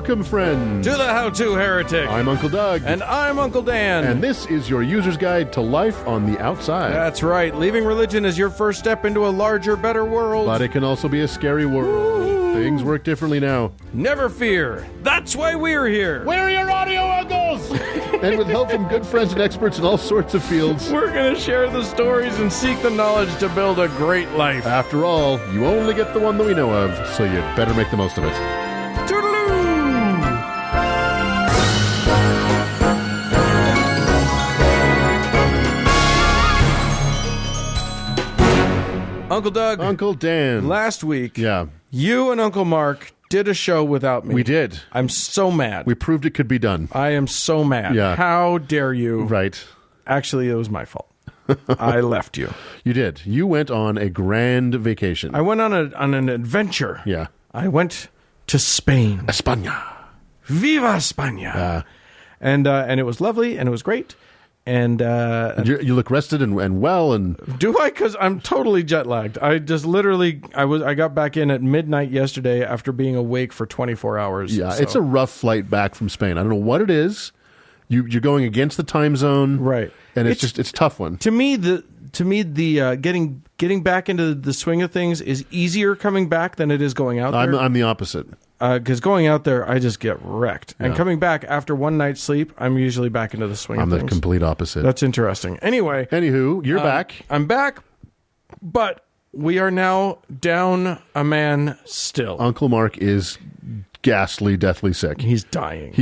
Welcome, friends, to the How-To Heretic. I'm Uncle Doug. And I'm Uncle Dan. And this is your user's guide to life on the outside. That's right. Leaving religion is your first step into a larger, better world. But it can also be a scary world. Woo. Things work differently now. Never fear. That's why we're here. We're your audio uncles! And with help from good friends and experts in all sorts of fields, we're going to share the stories and seek the knowledge to build a great life. After all, you only get the one that we know of, so you'd better make the most of it. Toodaloo! Uncle Doug. Uncle Dan. Last week, Yeah. you and Uncle Mark did a show without me. We did. I'm so mad. We proved it could be done. I am so mad. Yeah. How dare you? Right. Actually, it was my fault. I left you. You did. You went on a grand vacation. I went on an adventure. Yeah. I went to Spain. España. Viva España! And it was lovely, and it was great. And you look rested and well. And do I? Because I'm totally jet lagged. I just literally I got back in at midnight yesterday after being awake for 24 hours. yeah, so. it's a rough flight back from Spain. I don't know what it is. You're going against the time zone, Right? And it's a tough one. To me, the getting back into the swing of things is easier coming back than it is going out there. I'm the opposite. Because going out there, I just get wrecked. And Yeah. coming back after one night's sleep, I'm usually back into the swing I'm of the things. complete opposite. That's interesting. Anyway. Anywho, you're back. I'm back, but we are now down a man still. Uncle Mark is ghastly, deathly sick. He's dying.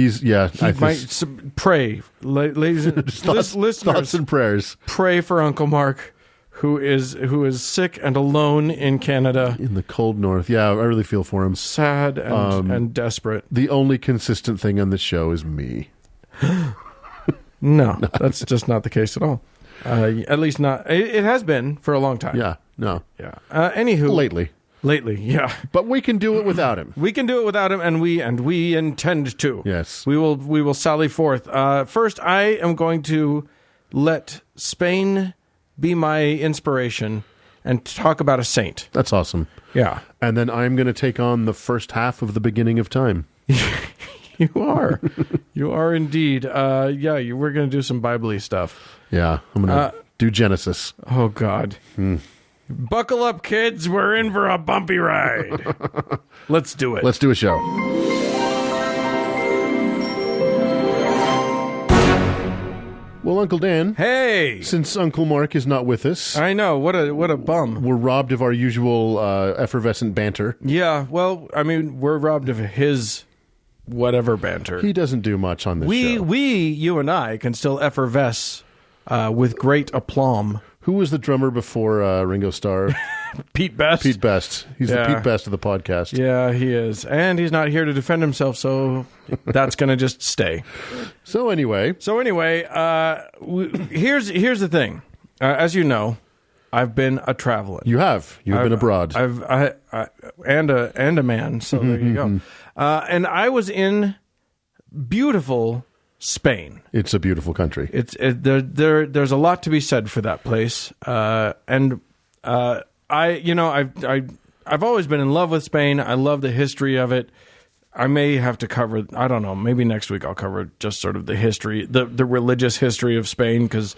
Pray, ladies and listeners, thoughts and prayers. Pray for Uncle Mark, who is sick and alone in Canada. In the cold north. Yeah, I really feel for him. Sad and desperate. The only consistent thing on this show is me. No, that's just not the case at all. At least not. It has been for a long time. Yeah, no. Yeah. Anywho. Lately, yeah. But we can do it without him. We can do it without him, and we intend to. Yes. We will sally forth. First, I am going to let Spain be my inspiration and talk about a saint. That's awesome. Yeah. And then I'm going to take on the first half of the beginning of time. You are. You are indeed. We're going to do some Bible-y stuff. Yeah, I'm going to do Genesis. Oh, God. Buckle up, kids. We're in for a bumpy ride. Let's do it. Let's do a show. Well, Uncle Dan. Hey. Since Uncle Mark is not with us, I know. What a bum. we're robbed of our usual effervescent banter. Yeah, well, I mean, we're robbed of his whatever banter. He doesn't do much on this show. You and I can still effervesce with great aplomb. Who was the drummer before Ringo Starr? Pete Best. Pete Best. He's the Pete Best of the podcast. Yeah, he is. And he's not here to defend himself, so that's going to just stay. So anyway, here's the thing. As you know, I've been a traveler. you've been abroad. And a man, so there you go. And I was in beautiful Spain. It's a beautiful country. There's a lot to be said for that place. I've always been in love with Spain. I love the history of it. I may have to cover, I don't know, maybe next week I'll cover just sort of the history, the religious history of Spain, because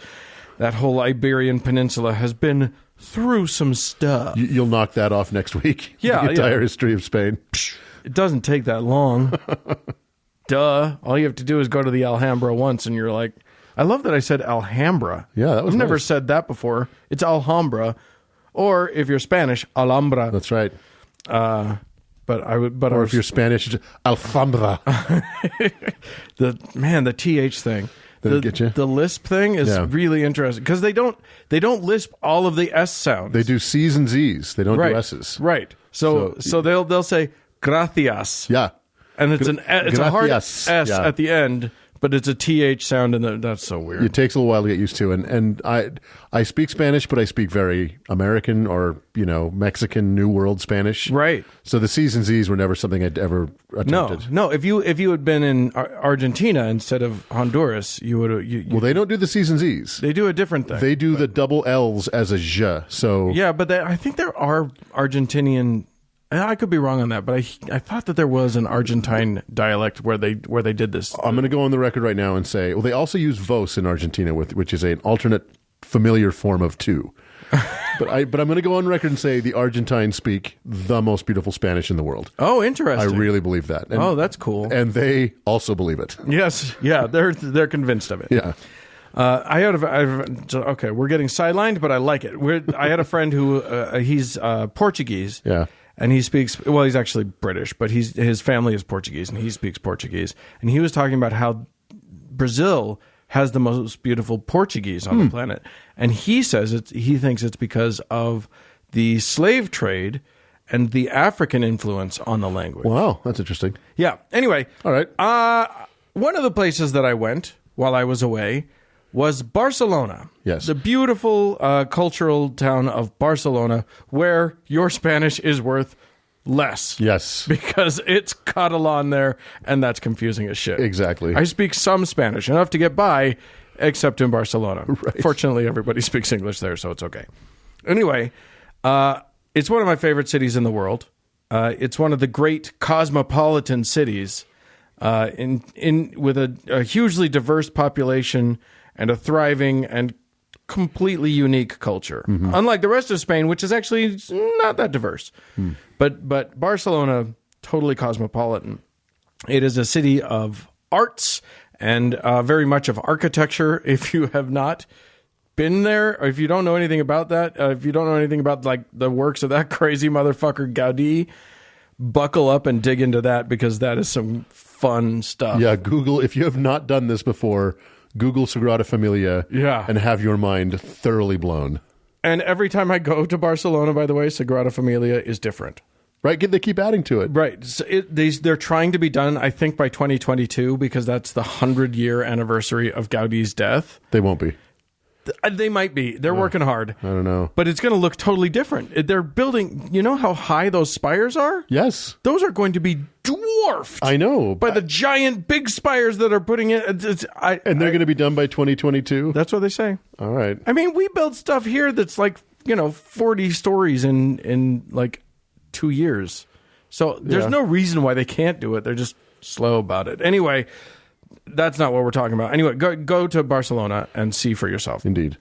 that whole Iberian Peninsula has been through some stuff. You'll knock that off next week. Yeah, the entire history of Spain. It doesn't take that long. Duh. All you have to do is go to the Alhambra once and you're like, I love that I said Alhambra. Yeah, that was I've never nice. said that before. It's Alhambra. Or if you're Spanish, Alhambra. That's right. Or if you're Spanish, it's Alhambra. the TH thing. Did it get you? The lisp thing is really interesting because they don't lisp all of the S sounds. They do C's and Z's. They don't do S's. Right. So they'll say gracias. Yeah. And it's a hard Gracias. S Yeah. at the end, but it's a TH sound, and that's so weird. It takes a little while to get used to, and I speak Spanish, but I speak very American or Mexican New World Spanish. Right. So the C's and Z's were never something I'd ever attempted. No. If you had been in Argentina instead of Honduras, you would. Well, they don't do the C's and Z's. They do a different thing. They do the double L's as a J. So yeah, but I think there are Argentinian I could be wrong on that, but I thought that there was an Argentine dialect where they did this. I'm going to go on the record right now and say, well, they also use vos in Argentina, which is an alternate familiar form of two. but I'm going to go on record and say the Argentines speak the most beautiful Spanish in the world. Oh, interesting. I really believe that. And, that's cool. And they also believe it. Yes, yeah, they're convinced of it. Yeah. Okay, we're getting sidelined, but I like it. I had a friend who he's Portuguese. Yeah. And he speaks, well, he's actually British, but his family is Portuguese, and he speaks Portuguese. And he was talking about how Brazil has the most beautiful Portuguese on the planet. And he says he thinks it's because of the slave trade and the African influence on the language. Wow, that's interesting. Yeah. Anyway. All right. One of the places that I went while I was away was Barcelona. Yes. The beautiful cultural town of Barcelona, where your Spanish is worth less. Yes. Because it's Catalan there, and that's confusing as shit. Exactly. I speak some Spanish, enough to get by, except in Barcelona. Right. Fortunately, everybody speaks English there, so it's okay. Anyway, it's one of my favorite cities in the world. It's one of the great cosmopolitan cities with a hugely diverse population and a thriving and completely unique culture. Mm-hmm. Unlike the rest of Spain, which is actually not that diverse. But Barcelona, totally cosmopolitan. It is a city of arts and very much of architecture. If you have not been there, or if you don't know anything about that, if you don't know anything about like the works of that crazy motherfucker Gaudí, buckle up and dig into that, because that is some fun stuff. Yeah, Google, if you have not done this before, Google Sagrada Familia and have your mind thoroughly blown. And every time I go to Barcelona, by the way, Sagrada Familia is different. Right? They keep adding to it. Right. So they're trying to be done, I think, by 2022, because that's the 100-year anniversary of Gaudí's death. They won't be. They might be. They're working hard. I don't know. But it's going to look totally different. They're building, you know how high those spires are? Yes. Those are going to be dwarfed. I know. By the giant big spires that are putting in. And they're going to be done by 2022? That's what they say. All right. I mean, we build stuff here that's like, 40 stories in like 2 years. So there's no reason why they can't do it. They're just slow about it. Anyway, that's not what we're talking about. Anyway, go to Barcelona and see for yourself. Indeed.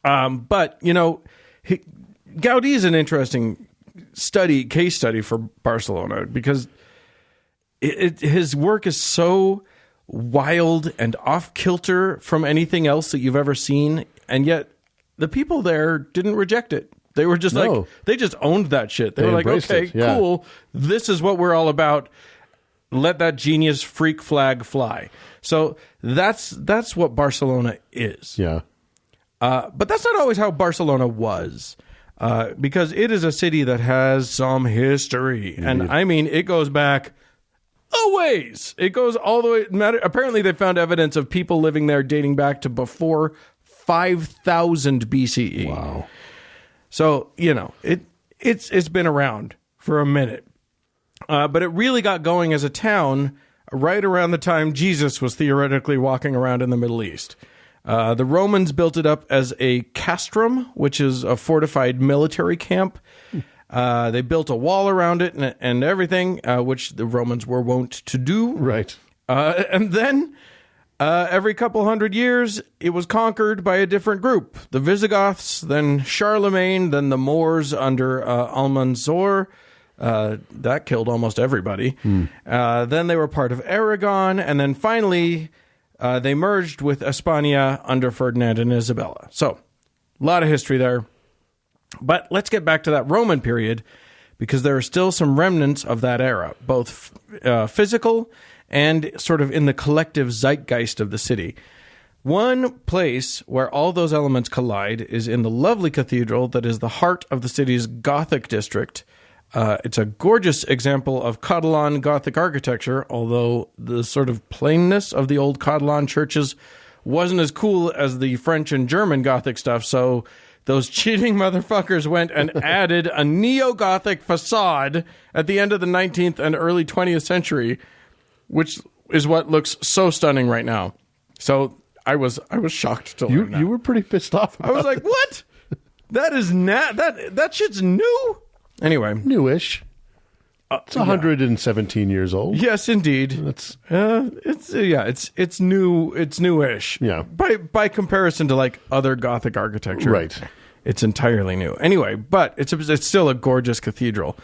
But, Gaudí is an interesting case study for Barcelona, because his work is so wild and off-kilter from anything else that you've ever seen, and yet the people there didn't reject it. They were just like, they just owned that shit. They were like, okay, cool, this is what we're all about. Let that genius freak flag fly. So that's what Barcelona is. Yeah. But that's not always how Barcelona was, because it is a city that has some history. Indeed. And I mean, it goes back a ways. It goes all the way. Apparently, they found evidence of people living there dating back to before 5000 BCE. Wow. So, it's been around for a minute. But it really got going as a town right around the time Jesus was theoretically walking around in the Middle East. The Romans built it up as a castrum, which is a fortified military camp. They built a wall around it and everything, which the Romans were wont to do. Right. And then every couple hundred years, it was conquered by a different group. The Visigoths, then Charlemagne, then the Moors under Almanzor. That killed almost everybody. Then they were part of Aragon, and then finally they merged with Hispania under Ferdinand and Isabella. So, a lot of history there. But let's get back to that Roman period, because there are still some remnants of that era, both physical and sort of in the collective zeitgeist of the city. One place where all those elements collide is in the lovely cathedral that is the heart of the city's Gothic district. It's a gorgeous example of Catalan Gothic architecture, although the sort of plainness of the old Catalan churches wasn't as cool as the French and German Gothic stuff, so those cheating motherfuckers went and added a neo-Gothic facade at the end of the 19th and early 20th century, which is what looks so stunning right now. So I was shocked to learn that. You were pretty pissed off about I was like, what? That is that shit's new? Anyway. Newish. It's 117 years old. Yes, indeed. It's new. It's newish. Yeah. By comparison to like other Gothic architecture, Right. It's entirely new. Anyway, but it's still a gorgeous cathedral.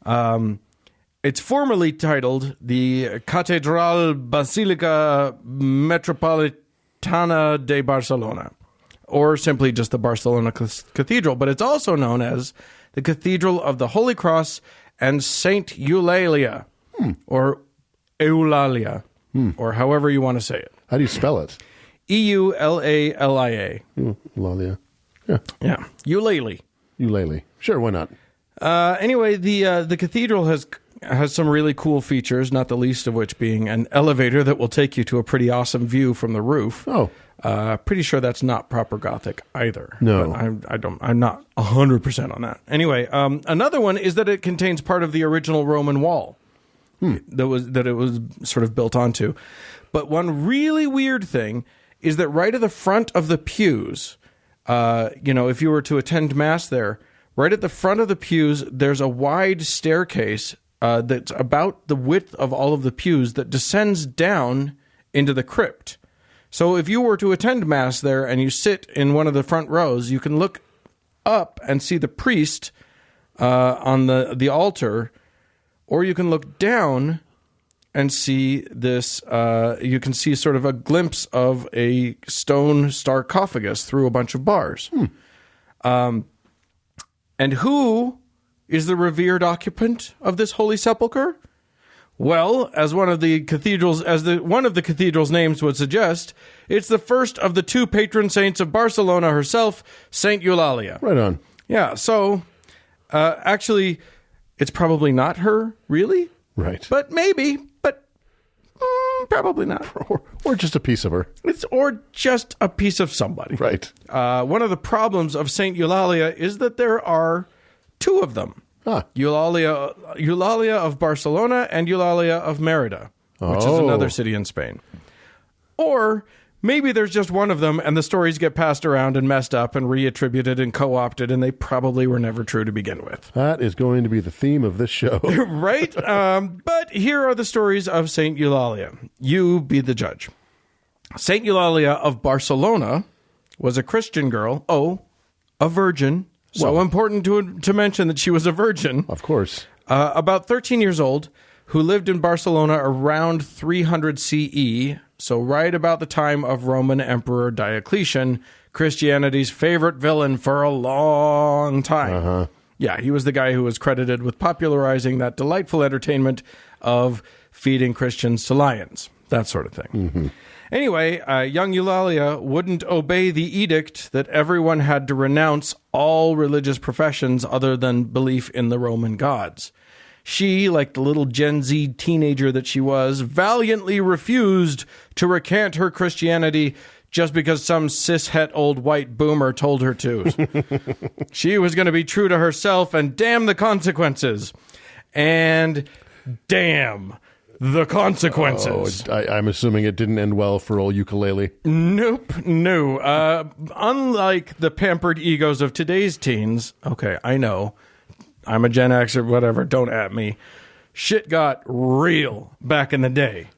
It's formerly titled the Catedral Basilica Metropolitana de Barcelona, or simply just the Barcelona Cathedral, but it's also known as the Cathedral of the Holy Cross and Saint Eulalia, or Eulalia, or however you want to say it. How do you spell it? Eulalia. Eulalia. Yeah, Eulalie. Eulalie. Sure, why not? Anyway, the cathedral has some really cool features, not the least of which being an elevator that will take you to a pretty awesome view from the roof. Oh. Pretty sure that's not proper Gothic either. No. But I'm not 100% on that. Anyway, another one is that it contains part of the original Roman wall that it was sort of built onto. But one really weird thing is that right at the front of the pews, if you were to attend mass there, right at the front of the pews, there's a wide staircase that's about the width of all of the pews that descends down into the crypt. So if you were to attend mass there and you sit in one of the front rows, you can look up and see the priest on the altar, or you can look down and see this. You can see sort of a glimpse of a stone sarcophagus through a bunch of bars. And who is the revered occupant of this holy sepulchre? Well, as one of the cathedral's names would suggest, it's the first of the two patron saints of Barcelona herself, Saint Eulalia. Right on. Yeah, so actually, it's probably not her, really. Right. But maybe, probably not. Or just a piece of her. Or just a piece of somebody. Right. One of the problems of Saint Eulalia is that there are two of them. Eulalia of Barcelona and Eulalia of Merida, which is another city in Spain. Or maybe there's just one of them and the stories get passed around and messed up and reattributed and co-opted, and they probably were never true to begin with. That is going to be the theme of this show. Right? But here are the stories of Saint Eulalia. You be the judge. Saint Eulalia of Barcelona was a Christian girl, a virgin. So important to mention that she was a virgin. Of course. About 13 years old, who lived in Barcelona around 300 CE, so right about the time of Roman Emperor Diocletian, Christianity's favorite villain for a long time. Uh-huh. Yeah, he was the guy who was credited with popularizing that delightful entertainment of feeding Christians to lions, that sort of thing. Mm-hmm. Anyway, young Eulalia wouldn't obey the edict that everyone had to renounce all religious professions other than belief in the Roman gods. She, like the little Gen Z teenager that she was, valiantly refused to recant her Christianity just because some cishet old white boomer told her to. She was going to be true to herself, and damn the consequences. And damn the consequences. I'm assuming it didn't end well for old ukulele. Nope, no. Unlike the pampered egos of today's teens, okay, I know, I'm a Gen X or whatever, don't at me. Shit got real back in the day.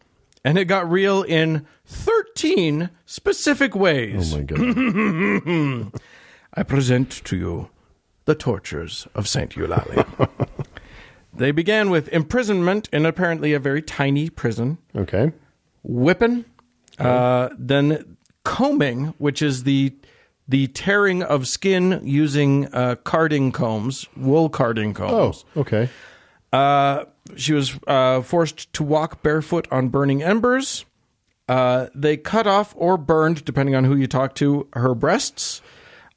And it got real in 13 specific ways. Oh my God. I present to you the tortures of Saint Eulalia. They began with imprisonment in apparently a very tiny prison. Okay. Whipping. Then combing, which is the tearing of skin using carding combs, wool carding combs. Oh, okay. She was forced to walk barefoot on burning embers. They cut off or burned, depending on who you talk to, her breasts.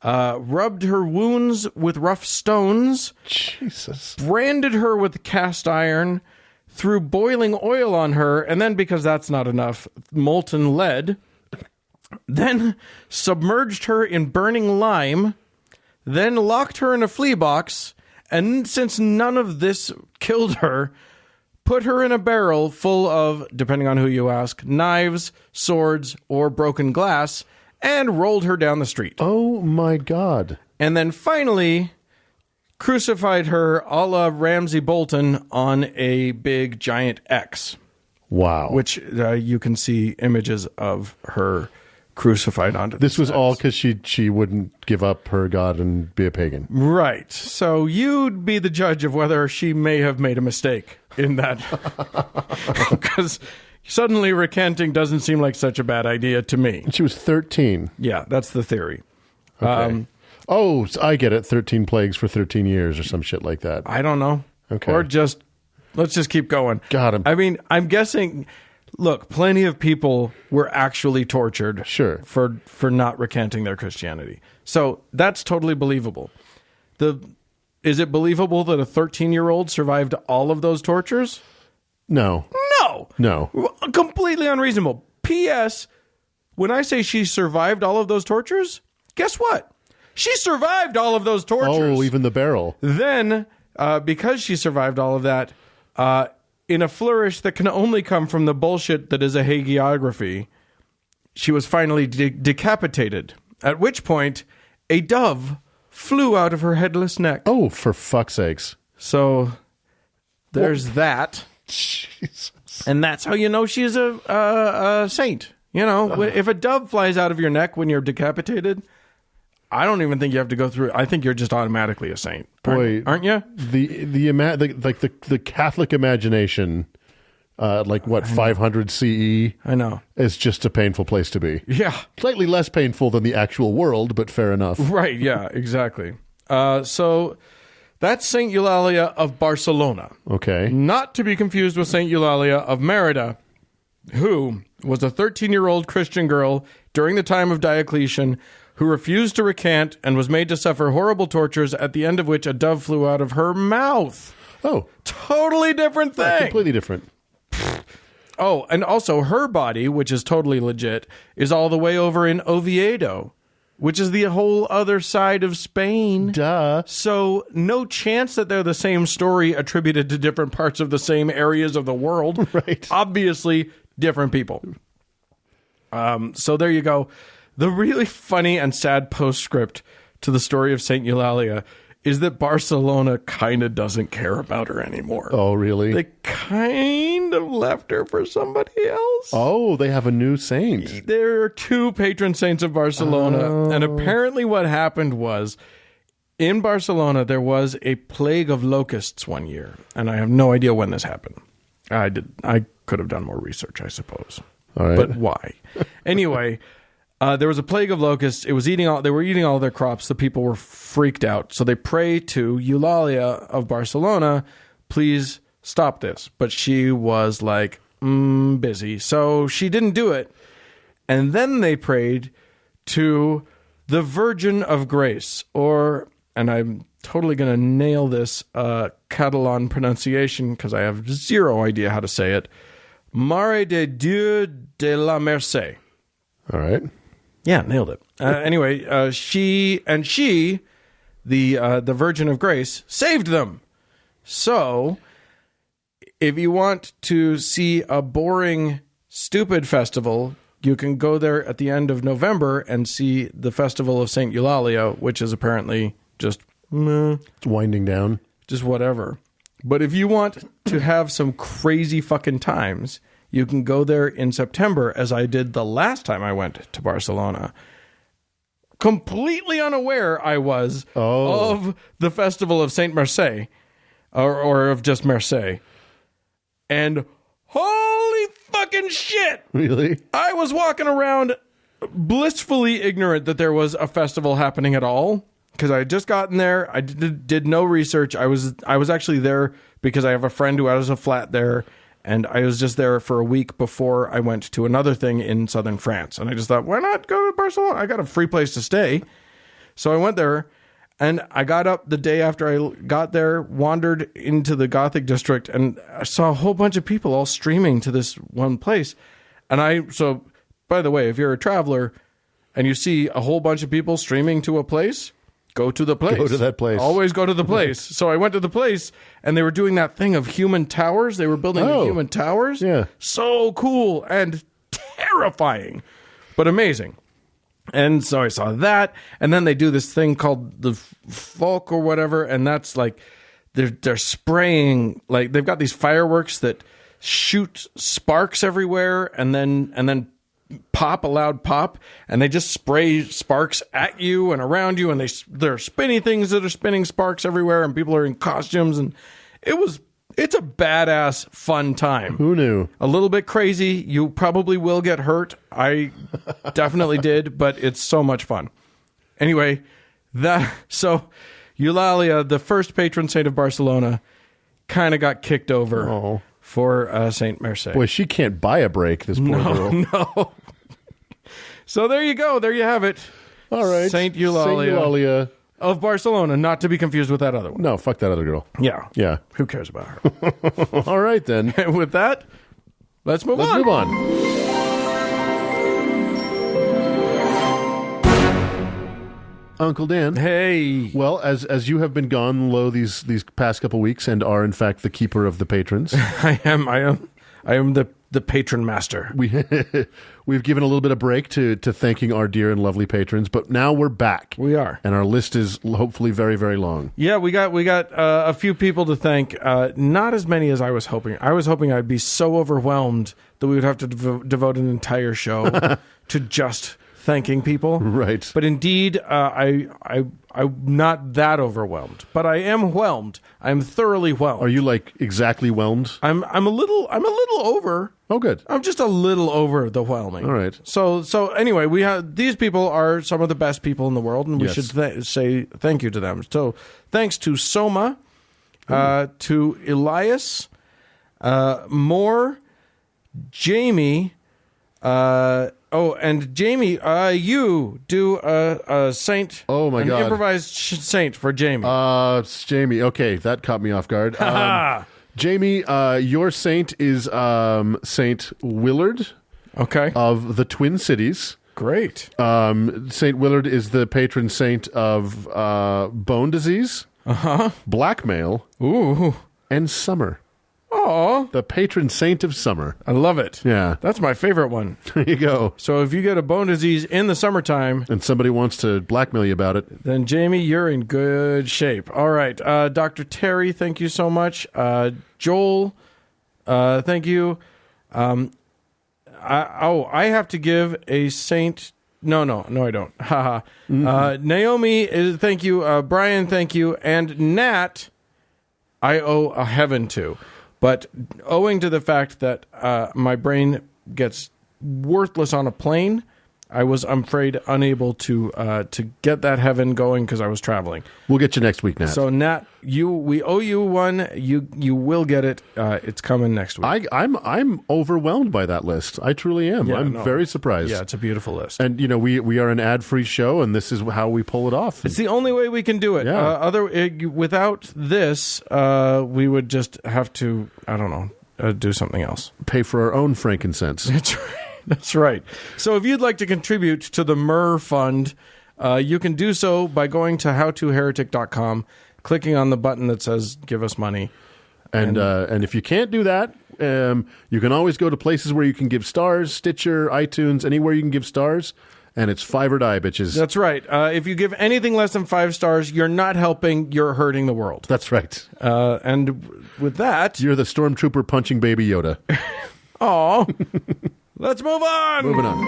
Rubbed her wounds with rough stones. Jesus. Branded her with cast iron. Threw boiling oil on her. And then, because that's not enough, molten lead. Then submerged her in burning lime. Then locked her in a flea box. And since none of this killed her, put her in a barrel full of, depending on who you ask, knives, swords, or broken glass, and rolled her down the street. Oh, my God. And then finally crucified her a la Ramsay Bolton on a big giant X, Wow. which you can see images of her crucified onto. This was X. all because she wouldn't give up her God and be a pagan. Right. So you'd be the judge of whether she may have made a mistake in that. Because suddenly recanting doesn't seem like such a bad idea to me. She was 13. Yeah, that's the theory. Okay. So I get it. 13 plagues for 13 years or some shit like that. I don't know. Okay. Or let's just keep going. Got him. I mean, I'm guessing, look, plenty of people were actually tortured Sure. for not recanting their Christianity. So that's totally believable. Is it believable that a 13-year-old survived all of those tortures? No. No. Completely unreasonable. P.S. When I say she survived all of those tortures, guess what? She survived all of those tortures. Oh, even the barrel. Then, because she survived all of that, in a flourish that can only come from the bullshit that is a hagiography, she was finally decapitated, at which point a dove flew out of her headless neck. Oh, for fuck's sakes. So there's that. Jesus. And that's how you know she's a saint. You know, if a dove flies out of your neck when you're decapitated, I don't even think you have to go through. I think you're just automatically a saint. Boy, aren't you? The Catholic imagination, 500 CE, I know, is just a painful place to be. Yeah, Slightly less painful than the actual world, but fair enough. right. Yeah, exactly. So that's Saint Eulalia of Barcelona. Okay. Not to be confused with Saint Eulalia of Merida, who was a 13-year-old Christian girl during the time of Diocletian who refused to recant and was made to suffer horrible tortures, at the end of which a dove flew out of her mouth. Oh. Totally different thing. Completely different. Oh, and also her body, which is totally legit, is all the way over in Oviedo, which is the whole other side of Spain. Duh. So no chance that they're the same story attributed to different parts of the same areas of the world. Right. Obviously, different people. So there you go. The really funny and sad postscript to the story of Saint Eulalia is that Barcelona kind of doesn't care about her anymore. Oh, really? They kind of left her for somebody else. Oh, they have a new saint. There are two patron saints of Barcelona. And apparently what happened was, in Barcelona, there was a plague of locusts one year. And I have no idea when this happened. I could have done more research, I suppose. All right. But why? Anyway, there was a plague of locusts. They were eating all their crops. The people were freaked out. So they pray to Eulalia of Barcelona, please stop this. But she was like, busy. So she didn't do it. And then they prayed to the Virgin of Grace, and I'm totally going to nail this Catalan pronunciation because I have zero idea how to say it, Mare de Dieu de la Mercè. All right. Yeah, nailed it. Anyway, the Virgin of Grace, saved them. So, if you want to see a boring, stupid festival, you can go there at the end of November and see the Festival of St. Eulalia, which is apparently just It's winding down. just whatever. But if you want to have some crazy fucking times, you can go there in September, as I did the last time I went to Barcelona. Completely unaware I was of the Festival of Saint Mercè, or of just Mercè. And holy fucking shit! Really? I was walking around blissfully ignorant that there was a festival happening at all. Because I had just gotten there. I did no research. I was actually there because I have a friend who has a flat there. And I was just there for a week before I went to another thing in southern France. And I just thought, why not go to Barcelona? I got a free place to stay. So I went there. And I got up the day after I got there, wandered into the Gothic district, and I saw a whole bunch of people all streaming to this one place. So, by the way, if you're a traveler and you see a whole bunch of people streaming to a place, go to the place. Go to that place. Always go to the place. So I went to the place, and they were doing that thing of human towers. They were building the human towers. Yeah. So cool and terrifying, but amazing. And so I saw that, and then they do this thing called the folk or whatever, and that's like they're spraying, like they've got these fireworks that shoot sparks everywhere, and then pop, a loud pop, and they just spray sparks at you and around you, and they're spinning things that are spinning sparks everywhere, and people are in costumes, and it's a badass fun time. Who knew? A little bit crazy. You probably will get hurt. I definitely did, but it's so much fun. Anyway, so Eulalia, the first patron saint of Barcelona, kind of got kicked over for Saint Mercè. Boy, she can't buy a break, this poor girl. No. So there you go. There you have it. All right. Saint Eulalia of Barcelona, not to be confused with that other one. No, fuck that other girl. Yeah. Yeah. Who cares about her? All right, then. And with that, let's move on. Let's move on. Uncle Dan. Hey. Well, as you have been gone low these past couple weeks and are in fact the keeper of the patrons. I am the patron master. We've given a little bit of break to thanking our dear and lovely patrons, but now we're back. We are. And our list is hopefully very, very long. Yeah, we got a few people to thank. Not as many as I was hoping. I was hoping I'd be so overwhelmed that we would have to devote an entire show to just thanking people. Right. But indeed, I'm not that overwhelmed. But I am whelmed. I'm thoroughly whelmed. Are you like exactly whelmed? I'm a little over. Oh, good. I'm just a little over the whelming. All right. So anyway, we have these people are some of the best people in the world, and we Yes. should say thank you to them. So thanks to Soma, to Elias, Moore, Jamie. And Jamie, you do a saint. Oh, my God. An improvised saint for Jamie. It's Jamie. Okay, that caught me off guard. Jamie, your saint is Saint Willard Okay. of the Twin Cities. Great. Saint Willard is the patron saint of bone disease, blackmail, Ooh. and summer. Oh, The patron saint of summer. I love it. Yeah. That's my favorite one. There you go. So if you get a bone disease in the summertime, And somebody wants to blackmail you about it. then Jamie, you're in good shape. All right. Dr. Terry, thank you so much. Joel, thank you. I have to give a saint. No, I don't. Haha. Naomi, thank you. Brian, thank you. And Nat, I owe a heaven to. But owing to the fact that my brain gets worthless on a plane, I was, I'm afraid, unable to get that heaven going because I was traveling. We'll get you next week, Nat. So Nat, we owe you one. You will get it. It's coming next week. I'm overwhelmed by that list. I truly am. Yeah, I'm no. very surprised. Yeah, it's a beautiful list. And we are an ad-free show, and this is how we pull it off. It's the only way we can do it. Yeah. Without this, we would just have to, I don't know, do something else. Pay for our own frankincense. That's right. That's right. So if you'd like to contribute to the Myrrh Fund, you can do so by going to howtoheretic.com, clicking on the button that says give us money. And if you can't do that, you can always go to places where you can give stars, Stitcher, iTunes, anywhere you can give stars. And it's 5 or die, bitches. That's right. If you give anything less than 5 stars, you're not helping, you're hurting the world. That's right. And with that... You're the stormtrooper punching Baby Yoda. Aw. Let's move on. Moving on.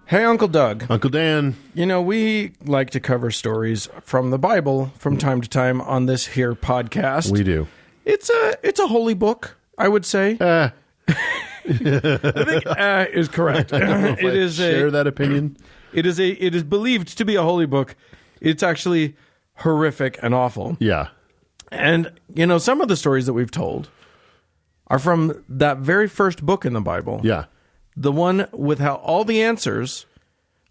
Hey, Uncle Doug. Uncle Dan. You know, we like to cover stories from the Bible from time to time on this here podcast. We do. It's a holy book, I would say. I think is correct. It is share that opinion. It is believed to be a holy book. It's actually horrific and awful. Yeah. And, some of the stories that we've told are from that very first book in the Bible. Yeah. The one with all the answers.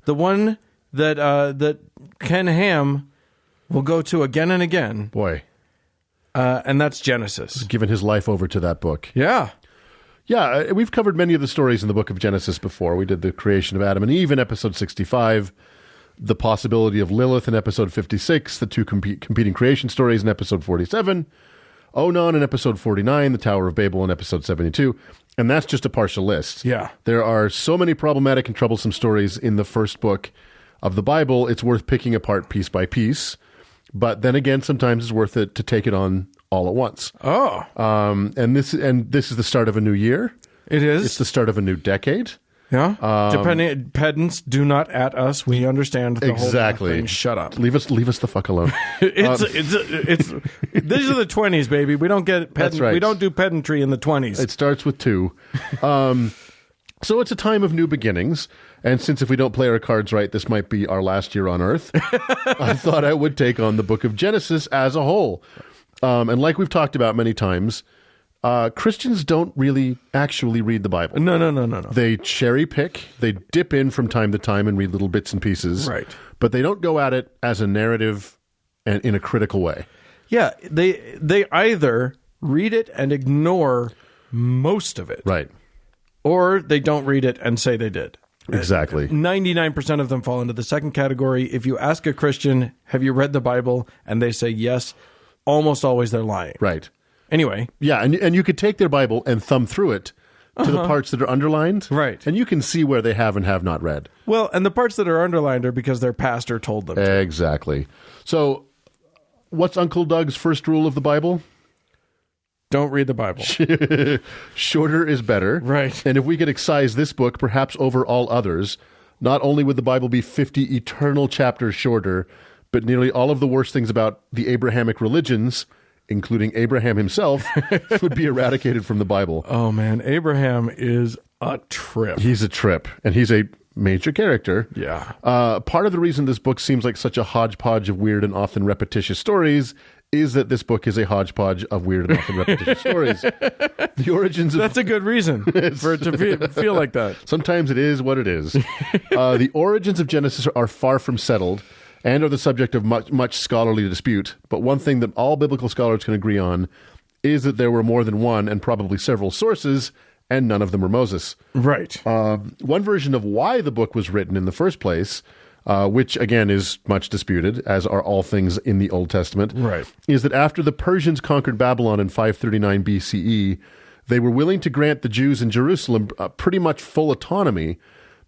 The one that Ken Ham will go to again and again. Boy. And that's Genesis. Given his life over to that book. Yeah. Yeah, we've covered many of the stories in the book of Genesis before. We did the creation of Adam and Eve in episode 65. The possibility of Lilith in episode 56, the two competing creation stories in episode 47, Onan in episode 49, the Tower of Babel in episode 72. And that's just a partial list. Yeah. There are so many problematic and troublesome stories in the first book of the Bible, it's worth picking apart piece by piece. But then again, sometimes it's worth it to take it on all at once. Oh. And this is the start of a new year. It is. It's the start of a new decade. Yeah. Depending, pedants, do not at us. We understand the Exactly. whole thing. Shut up. Leave us the fuck alone. It's these are the 20s, baby. We don't get That's right. We don't do pedantry in the 20s. It starts with 2. So it's a time of new beginnings. And since if we don't play our cards right, this might be our last year on Earth, I thought I would take on the book of Genesis as a whole. And like we've talked about many times, Christians don't really actually read the Bible. No. They cherry pick. They dip in from time to time and read little bits and pieces. Right. But they don't go at it as a narrative and in a critical way. Yeah, they either read it and ignore most of it. Right. Or they don't read it and say they did. Exactly. 99% of them fall into the second category. If you ask a Christian, have you read the Bible? And they say yes, almost always they're lying. Right. Anyway. Yeah, and you could take their Bible and thumb through it to the parts that are underlined. Right. And you can see where they have and have not read. Well, and the parts that are underlined are because their pastor told them to. Exactly. So what's Uncle Doug's first rule of the Bible? Don't read the Bible. Shorter is better. Right. And if we could excise this book, perhaps over all others, not only would the Bible be 50 eternal chapters shorter, but nearly all of the worst things about the Abrahamic religions, including Abraham himself, would be eradicated from the Bible. Oh, man. Abraham is a trip. He's a trip, and he's a major character. Yeah. Part of the reason this book seems like such a hodgepodge of weird and often repetitious stories is that this book is a hodgepodge of weird and often repetitious stories. The origins of... That's a good reason for it to feel like that. Sometimes it is what it is. The origins of Genesis are far from settled and are the subject of much scholarly dispute. But one thing that all biblical scholars can agree on is that there were more than one and probably several sources, and none of them were Moses. Right. One version of why the book was written in the first place, which again is much disputed, as are all things in the Old Testament, right, is that after the Persians conquered Babylon in 539 BCE, they were willing to grant the Jews in Jerusalem pretty much full autonomy,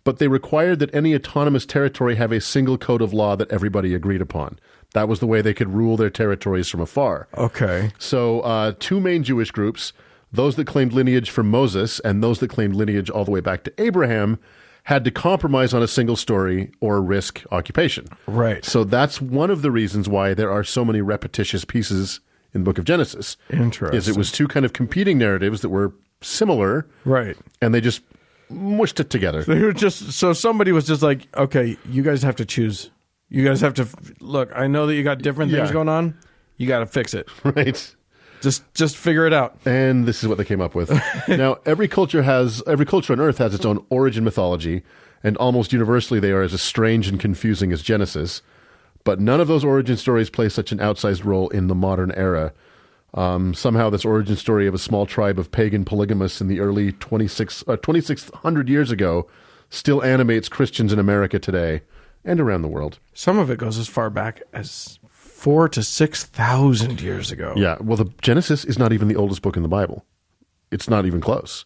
but they required that any autonomous territory have a single code of law that everybody agreed upon. That was the way they could rule their territories from afar. Okay. So 2 main Jewish groups, those that claimed lineage from Moses and those that claimed lineage all the way back to Abraham, had to compromise on a single story or risk occupation. Right. So that's one of the reasons why there are so many repetitious pieces in the book of Genesis. Interesting. Is it was 2 kind of competing narratives that were similar. Right. And they just mushed it together. They were just, so somebody was just like, okay, you guys have to choose. You guys have to, look, I know that you got different things going on. You got to fix it. Right. Just figure it out. And this is what they came up with. Now, every culture on Earth has its own origin mythology, and almost universally they are as strange and confusing as Genesis. But none of those origin stories play such an outsized role in the modern era. Somehow this origin story of a small tribe of pagan polygamists in the early 2600 years ago still animates Christians in America today and around the world. Some of it goes as far back as 4,000 to 6,000 years ago. Yeah, well, the Genesis is not even the oldest book in the Bible. It's not even close.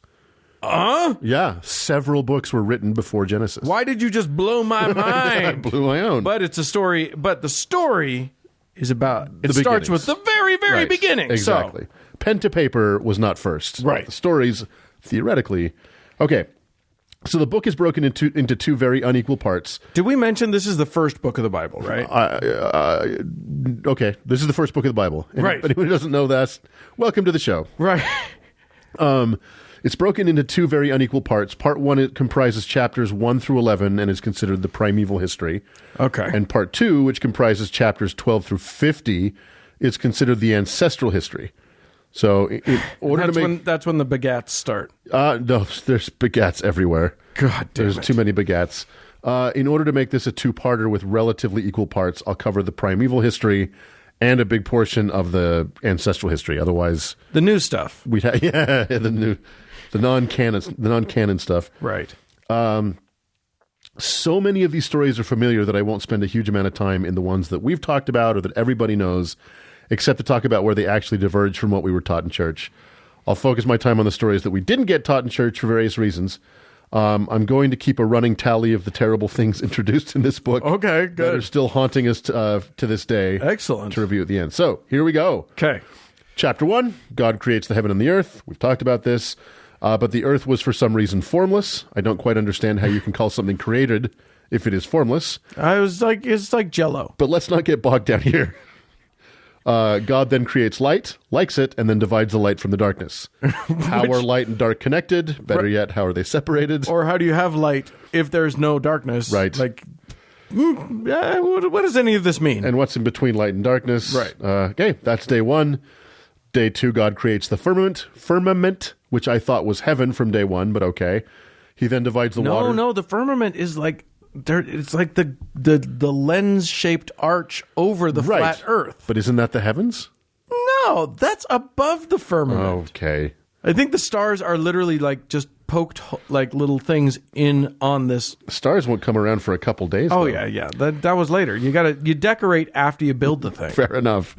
Yeah, several books were written before Genesis. Why did you just blow my mind? I blew my own. But it's a story, but the story is about, it The starts beginnings. with the very, very Right, beginning. Exactly. So, Pen to paper was not first. Right. The stories, theoretically. Okay, so the book is broken into 2 very unequal parts. did we mention this is the first book of the Bible, right? Okay, this is the first book of the Bible. Right. If anyone who doesn't know that, welcome to the show. Right. It's broken into 2 very unequal parts. Part 1 it comprises chapters 1 through 11 and is considered the primeval history. Okay. And part 2, which comprises chapters 12 through 50, is considered the ancestral history. So in order that's when the begats start. no, there's begats everywhere. God damn There's it. too many begats. In order to make this a 2-parter with relatively equal parts, I'll cover the primeval history and a big portion of the ancestral history. Otherwise, The new stuff. we'd have the non-canon stuff. Right. So many of these stories are familiar that I won't spend a huge amount of time in the ones that we've talked about or that everybody knows, except to talk about where they actually diverge from what we were taught in church. I'll focus my time on the stories that we didn't get taught in church for various reasons. I'm going to keep a running tally of the terrible things introduced in this book. Okay, good. That are still haunting us to this day. Excellent. To review at the end. So, here we go. Okay. Chapter 1, God creates the heaven and the earth. We've talked about this. But the earth was for some reason formless. I don't quite understand how you can call something created if it is formless. It's like Jell-O. But let's not get bogged down here. God then creates light, likes it, and then divides the light from the darkness. How are light and dark connected? Better yet, how are they separated? Or how do you have light if there's no darkness? Right. Like, what does any of this mean? And what's in between light and darkness? Right. Okay, that's day 1. Day 2, God creates the firmament, which I thought was heaven from day 1, but okay. He then divides the water. No, the firmament is like it's like the lens-shaped arch over the flat earth. But isn't that the heavens? No, that's above the firmament. Okay. I think the stars are literally like just poked like little things in on this. Stars won't come around for a couple days. Oh, though. yeah. That was later. You decorate after you build the thing. Fair enough.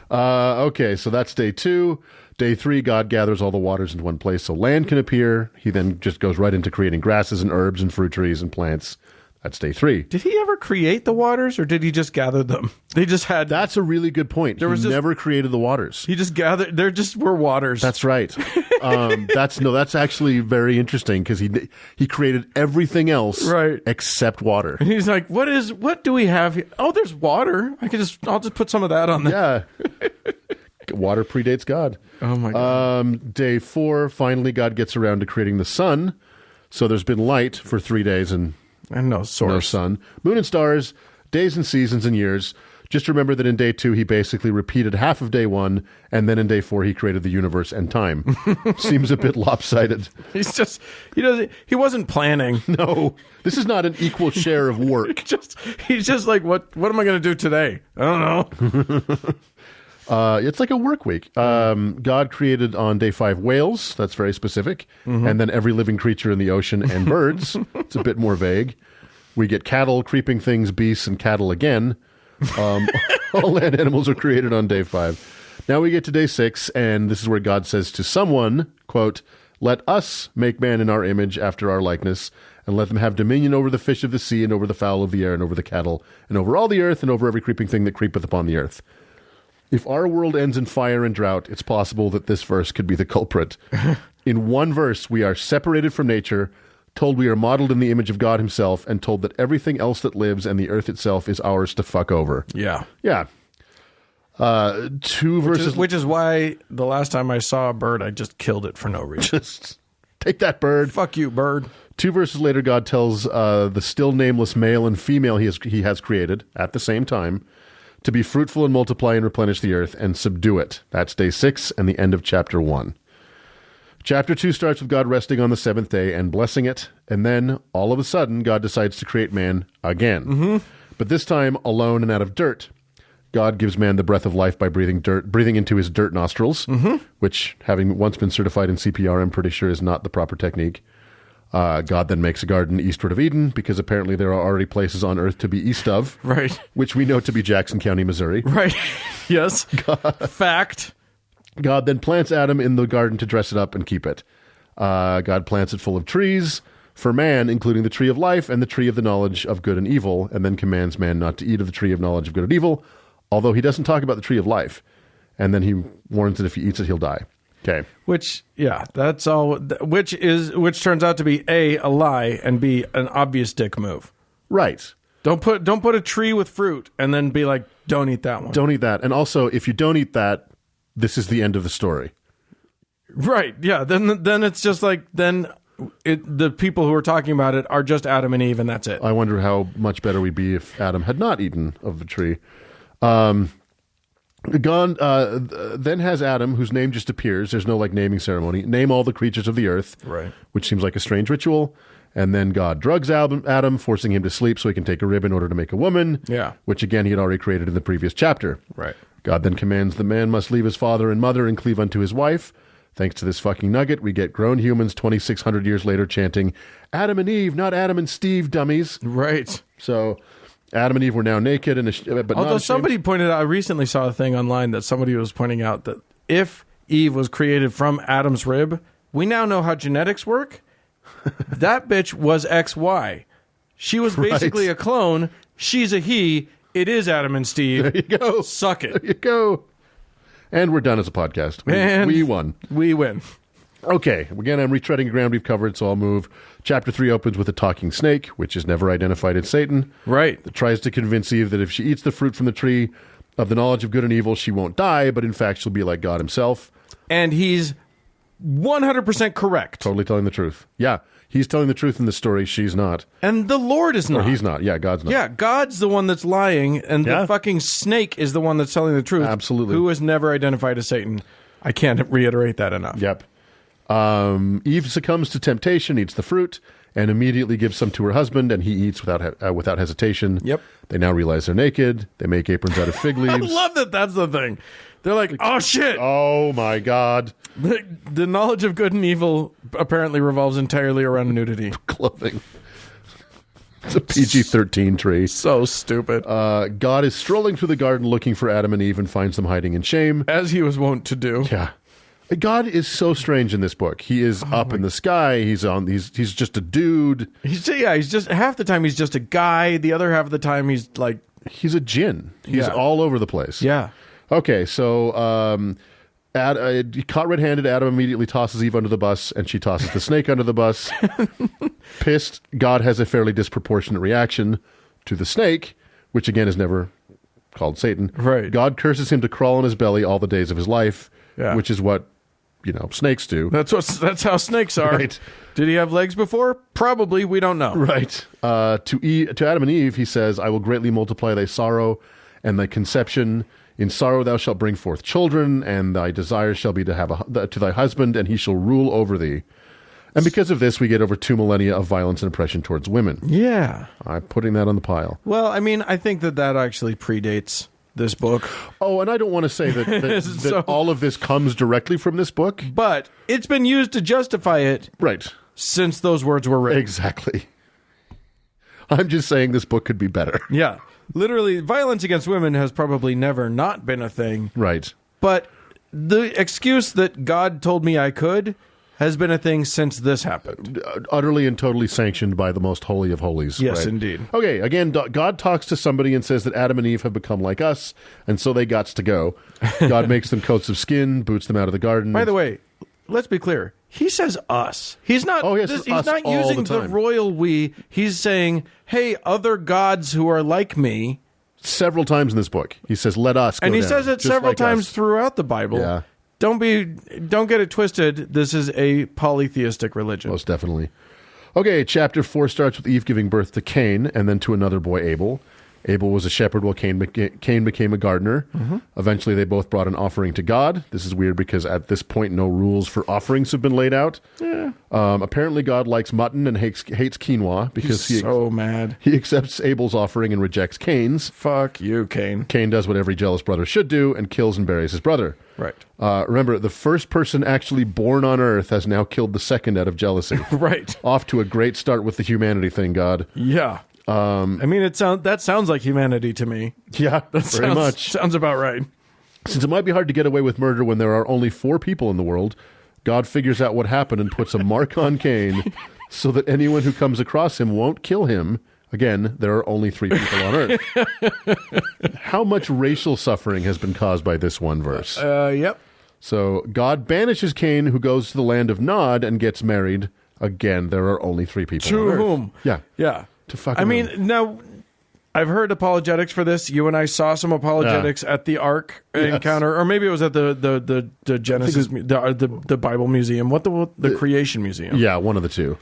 Okay, so that's day 2. Day 3, God gathers all the waters into one place so land can appear. He then just goes right into creating grasses and herbs and fruit trees and plants. That's day 3. Did he ever create the waters, or did he just gather them? They just had... That's a really good point. He never created the waters. He just gathered... There just were waters. That's right. That's actually very interesting because he created everything else except water. And he's like, what do we have here? Oh, there's water. I'll just put some of that on there. Yeah. Water predates God. Oh my God. Day 4, finally God gets around to creating the sun. So there's been light for 3 days and no source. No sun. Moon and stars, days and seasons and years. Just remember that in day 2, he basically repeated half of day 1, and then in day 4, he created the universe and time. Seems a bit lopsided. He wasn't planning. No, this is not an equal share of work. He's just like, what am I going to do today? I don't know. It's like a work week. God created on day 5 whales. That's very specific. Mm-hmm. And then every living creature in the ocean and birds. It's a bit more vague. We get cattle, creeping things, beasts, and cattle again. All land animals are created on day 5. Now we get to day 6, and this is where God says to someone, quote, "Let us make man in our image after our likeness, and let them have dominion over the fish of the sea, and over the fowl of the air, and over the cattle, and over all the earth, and over every creeping thing that creepeth upon the earth." If our world ends in fire and drought, it's possible that this verse could be the culprit. In one verse, we are separated from nature, told we are modeled in the image of God himself, and told that everything else that lives and the earth itself is ours to fuck over. Yeah. Yeah. 2 verses... Which is why the last time I saw a bird, I just killed it for no reason. Just take that, bird. Fuck you, bird. 2 verses later, God tells the still nameless male and female he has created at the same time to be fruitful and multiply and replenish the earth and subdue it. That's day 6 and the end of chapter 1. Chapter 2 starts with God resting on the 7th day and blessing it, and then, all of a sudden, God decides to create man again. Mm-hmm. But this time, alone and out of dirt. God gives man the breath of life by breathing into his dirt nostrils, which, having once been certified in CPR, I'm pretty sure is not the proper technique. God then makes a garden eastward of Eden, because apparently there are already places on earth to be east of. Right. Which we know to be Jackson County, Missouri. Right. Yes. Fact. God then plants Adam in the garden to dress it up and keep it. God plants it full of trees for man, including the tree of life and the tree of the knowledge of good and evil, and then commands man not to eat of the tree of knowledge of good and evil, although he doesn't talk about the tree of life. And then he warns that if he eats it, he'll die. Okay. That's all. Which turns out to be A, a lie, and B, an obvious dick move. Right. Don't put a tree with fruit and then be like, don't eat that one. Don't eat that. And also, if you don't eat that, this is the end of the story. Right. Yeah. Then it's just like the people who are talking about it are just Adam and Eve, and that's it. I wonder how much better we'd be if Adam had not eaten of the tree. Then has Adam, whose name just appears. There's no naming ceremony. Name all the creatures of the earth, right? Which seems like a strange ritual. And then God drugs Adam, forcing him to sleep so he can take a rib in order to make a woman. Yeah. Which again he had already created in the previous chapter. Right. God then commands the man must leave his father and mother and cleave unto his wife. Thanks to this fucking nugget, we get grown humans 2,600 years later chanting, "Adam and Eve, not Adam and Steve, dummies." Right. So Adam and Eve were now naked, but although somebody pointed out, I recently saw a thing online that somebody was pointing out that if Eve was created from Adam's rib. We now know how genetics work. That bitch was XY. She was basically a clone. She's a he. It is Adam and Steve. There you go. Suck it. There you go. And we're done as a podcast. We won. We win. Okay. Again, I'm retreading ground we've covered, so I'll move. Chapter 3 opens with a talking snake, which is never identified as Satan. Right. That tries to convince Eve that if she eats the fruit from the tree of the knowledge of good and evil, she won't die, but in fact, she'll be like God himself. And he's 100% correct. Totally telling the truth. Yeah. He's telling the truth in the story. She's not. And the Lord is not. Or he's not. Yeah, God's not. Yeah, God's the one that's lying, and the fucking snake is the one that's telling the truth. Absolutely. Who is never identified as Satan. I can't reiterate that enough. Yep. Eve succumbs to temptation, eats the fruit, and immediately gives some to her husband, and he eats without hesitation. Yep. They now realize they're naked. They make aprons out of fig leaves. I love that that's the thing. They're like, oh, shit. Oh, my God. The knowledge of good and evil apparently revolves entirely around nudity. Clothing. It's a PG-13 tree. So stupid. God is strolling through the garden looking for Adam and Eve and finds them hiding in shame. As he was wont to do. Yeah. God is so strange in this book. He is up in the sky. He's just a dude. He's just half the time he's just a guy. The other half of the time he's like... He's a djinn. He's all over the place. Yeah. Okay, so caught red-handed, Adam immediately tosses Eve under the bus, and she tosses the snake under the bus. Pissed, God has a fairly disproportionate reaction to the snake, which again is never called Satan. Right. God curses him to crawl on his belly all the days of his life, Yeah. which is what, snakes do. That's how snakes are. Right. Did he have legs before? Probably. We don't know. Right. To Adam and Eve, he says, I will greatly multiply thy sorrow and thy conception. In sorrow thou shalt bring forth children, and thy desire shall be to have to thy husband, and he shall rule over thee. And because of this, we get over 2 millennia of violence and oppression towards women. Yeah. I'm putting that on the pile. Well, I mean, I think that actually predates this book. Oh, and I don't want to say that all of this comes directly from this book. But it's been used to justify it Right. since those words were written. Exactly. I'm just saying this book could be better. Yeah. Literally, violence against women has probably never not been a thing. Right. But the excuse that God told me I could has been a thing since this happened. Utterly and totally sanctioned by the most holy of holies. Yes, right? indeed. Okay, again, God talks to somebody and says that Adam and Eve have become like us, and so they gots to go. God makes them coats of skin, boots them out of the garden. By the way, let's be clear. He says us. He's not. Yes, he's us not all using the the time. royal we. He's saying, "Hey, other gods who are like me." Several times in this book, he says, "Let us." Go And he down, says it just several like times us. throughout the Bible. Yeah. Don't get it twisted. This is a polytheistic religion. Most definitely. Okay, chapter 4 starts with Eve giving birth to Cain and then to another boy, Abel. Abel was a shepherd while Cain became a gardener. Mm-hmm. Eventually, they both brought an offering to God. This is weird because at this point, no rules for offerings have been laid out. Yeah. Apparently, God likes mutton and hates quinoa because He's so mad. He accepts Abel's offering and rejects Cain's. Fuck you, Cain. Cain does what every jealous brother should do and kills and buries his brother. Right. Remember, the first person actually born on Earth has now killed the second out of jealousy. Right. Off to a great start with the humanity thing, God. Yeah. I mean, that sounds like humanity to me. Yeah, very much. Sounds about right. Since it might be hard to get away with murder when there are only 4 people in the world, God figures out what happened and puts a mark on Cain so that anyone who comes across him won't kill him. Again, there are only 3 people on Earth. How much racial suffering has been caused by this one verse? Yep. So God banishes Cain, who goes to the land of Nod and gets married. Again, there are only 3 people To on Earth. whom? Yeah. Yeah. To fucking I mean, whom? now, I've heard apologetics for this. You and I saw some apologetics at the Ark encounter, or maybe it was at the Genesis, the Bible Museum. The Creation Museum. Yeah, one of the two.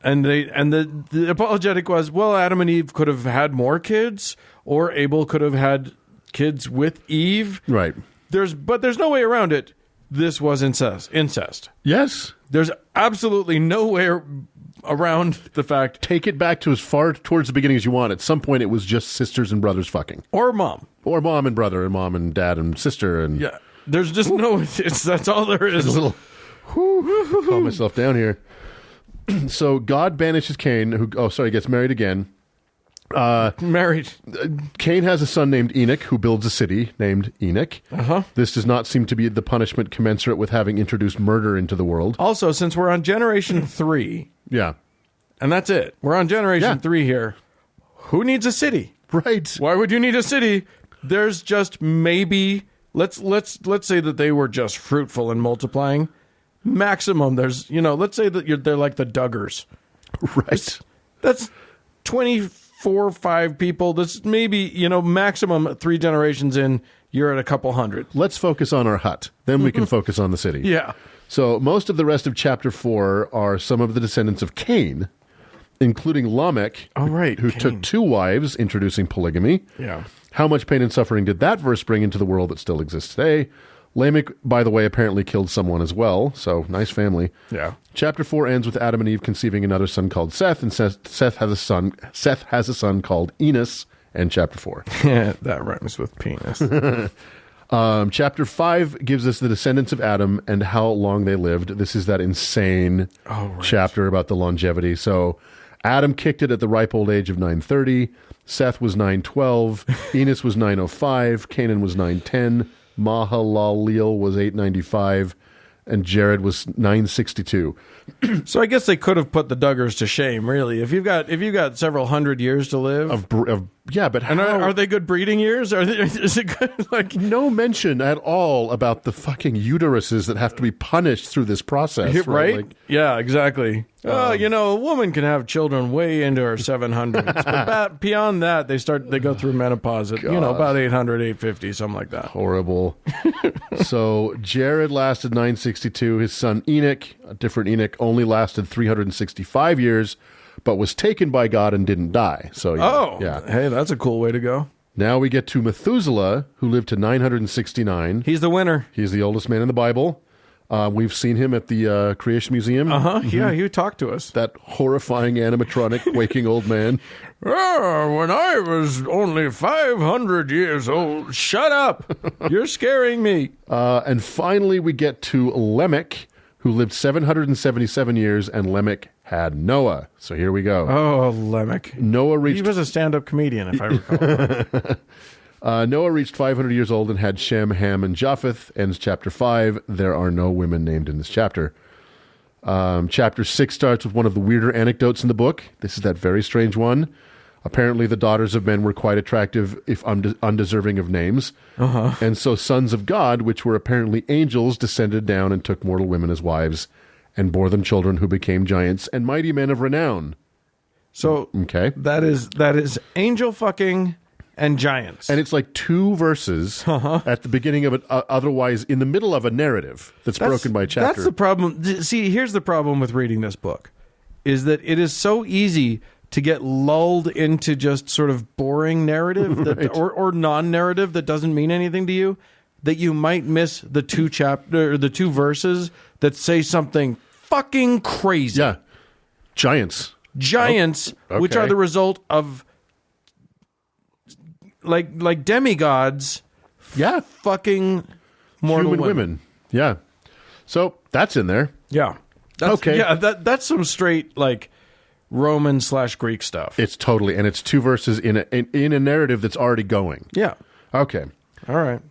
And the apologetic was, well, Adam and Eve could have had more kids, or Abel could have had kids with Eve. Right. But there's no way around it. This was incest. Yes. There's absolutely no way around the fact. Take it back to as far towards the beginning as you want. At some point, it was just sisters and brothers fucking. Or mom. Or mom and brother, and mom and dad and sister. And Yeah. There's just that's all there is. a little, calm myself down here. So God banishes Cain, who gets married again. Married. Cain has a son named Enoch who builds a city named Enoch. This does not seem to be the punishment commensurate with having introduced murder into the world. Also, since we're on generation 3, Yeah. and that's it, we're on generation 3 here, who needs a city? Right. Why would you need a city? There's just maybe, let's say that they were just fruitful and multiplying. Maximum, there's, let's say that they're like the Duggars. Right. That's 24, 5 people. That's maybe, maximum 3 generations in, you're at a couple hundred. Let's focus on our hut. Then we can focus on the city. Yeah. So most of the rest of chapter 4 are some of the descendants of Cain, including Lamech, who Cain. took 2 wives, introducing polygamy. Yeah. How much pain and suffering did that verse bring into the world that still exists today? Lamech, by the way, apparently killed someone as well, so nice family. Yeah. Chapter 4 ends with Adam and Eve conceiving another son called Seth, and Seth has a son called Enos, and chapter 4. That rhymes with penis. Chapter 5 gives us the descendants of Adam and how long they lived. This is that insane chapter about the longevity. So Adam kicked it at the ripe old age of 930. Seth was 912. Enos was 905. Canaan was 910. Mahalaleel was 895. And Jared was 962. So I guess they could have put the Duggars to shame, really. If you've got several hundred years to live, But and are they good breeding years? Is it good? Like, no mention at all about the fucking uteruses that have to be punished through this process, right? Like, Yeah, exactly. A woman can have children way into her 700s, but beyond that, they go through menopause at about 800, 850, something like that. horrible. So Jared lasted 962. His son Enoch, a different Enoch, only lasted 365 years. But was taken by God and didn't die. So Hey, that's a cool way to go. Now we get to Methuselah, who lived to 969. He's the winner. He's the oldest man in the Bible. We've seen him at the Creation Museum. Yeah, he talked to us. That horrifying animatronic waking old man. When I was only 500 years old. Shut up. You're scaring me. And finally, we get to Lamech, who lived 777 years, and Lamech had Noah. So here we go. Oh, Lamech. Noah reached... He was a stand-up comedian, if I recall. Noah reached 500 years old and had Shem, Ham, and Japheth. Ends chapter 5. There are no women named in this chapter. Chapter 6 starts with one of the weirder anecdotes in the book. This is that very strange one. Apparently, the daughters of men were quite attractive, if undeserving of names. And so sons of God, which were apparently angels, descended down and took mortal women as wives, and bore them children who became giants and mighty men of renown. So Okay. that is angel fucking and giants. And it's like 2 verses at the beginning of it, otherwise in the middle of a narrative that's broken by chapter. That's the problem. See, here's the problem with reading this book, is that it is so easy to get lulled into just sort of boring narrative that, or non-narrative that doesn't mean anything to you, that you might miss the 2 verses that say something fucking crazy. Yeah. Giants. Okay. Which are the result of like demigods. Yeah. Fucking mortal Human women. Yeah. So that's in there. Yeah. Okay. Yeah, that's some straight like Roman/Greek stuff. It's totally, and it's 2 verses in a narrative that's already going. Yeah. Okay. All right.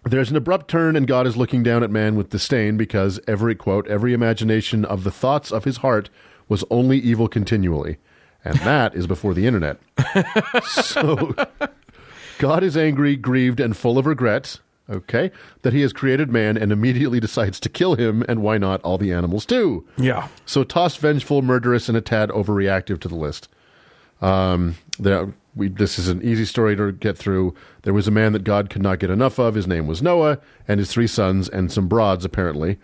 There's an abrupt turn, and God is looking down at man with disdain because every imagination of the thoughts of his heart was only evil continually. And that is before the internet. So God is angry, grieved, and full of regret, that he has created man and immediately decides to kill him, and why not all the animals too? Yeah. So toss vengeful, murderous, and a tad overreactive to the list. This is an easy story to get through. There was a man that God could not get enough of. His name was Noah, and his 3 sons, and some broads, apparently.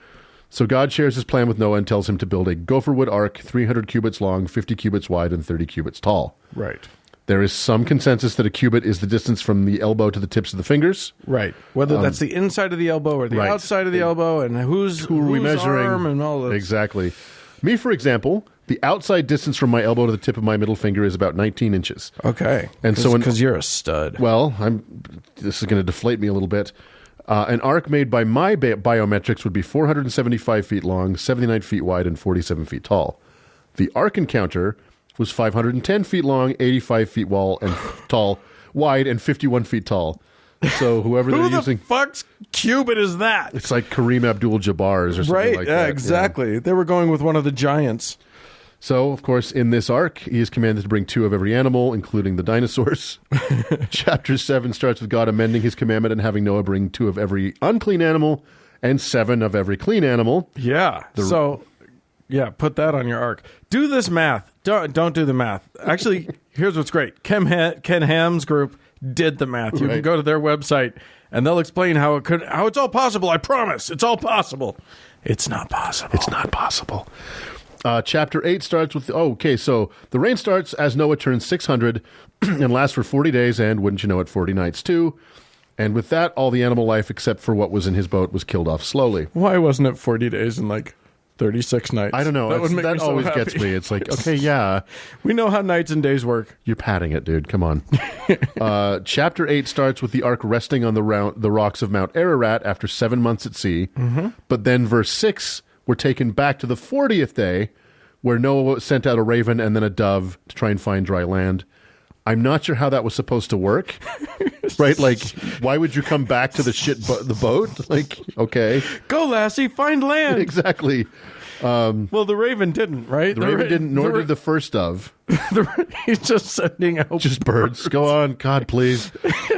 So God shares his plan with Noah and tells him to build a gopher wood ark, 300 cubits long, 50 cubits wide, and 30 cubits tall. Right. There is some consensus that a cubit is the distance from the elbow to the tips of the fingers. Right. Whether that's the inside of the elbow or the outside of the elbow, and who are we measuring, arm and all that. Exactly. Me, for example, the outside distance from my elbow to the tip of my middle finger is about 19 inches. Okay. And so because you're a stud. Well, this is going to deflate me a little bit. An arc made by my biometrics would be 475 feet long, 79 feet wide, and 47 feet tall. The Ark Encounter was 510 feet long, 85 feet wide, and 51 feet tall. So whoever they're Who the using, fuck's cubit is that? it's like Kareem Abdul-Jabbar's or something Right? like Yeah, that. exactly. They were going with one of the giants. So, of course, in this arc, he is commanded to bring 2 of every animal, including the dinosaurs. Chapter 7 starts with God amending his commandment and having Noah bring 2 of every unclean animal and 7 of every clean animal. Yeah. Put that on your arc. Do this math. Don't do the math. Actually, here's what's great. Ken Ham's group did the math. You can go to their website and they'll explain how it's all possible. I promise. It's all possible. It's not possible. It's not possible. Chapter 8 starts with... so the rain starts as Noah turns 600 and lasts for 40 days and, wouldn't you know it, 40 nights too. And with that, all the animal life except for what was in his boat was killed off slowly. Why wasn't it 40 days and 36 nights? I don't know. That always gets me. It's like, okay, yeah. We know how nights and days work. You're padding it, dude. Come on. Chapter 8 starts with the ark resting on the rocks of Mount Ararat after 7 months at sea. Mm-hmm. But then verse 6, we're taken back to the 40th day where Noah sent out a raven and then a dove to try and find dry land. I'm not sure how that was supposed to work. Right? Like, why would you come back to the boat? Like, okay. Go, lassie, find land. Exactly. Well, the raven didn't, right? The raven didn't, nor did the first dove. He's just sending out just birds. Go on, God, please.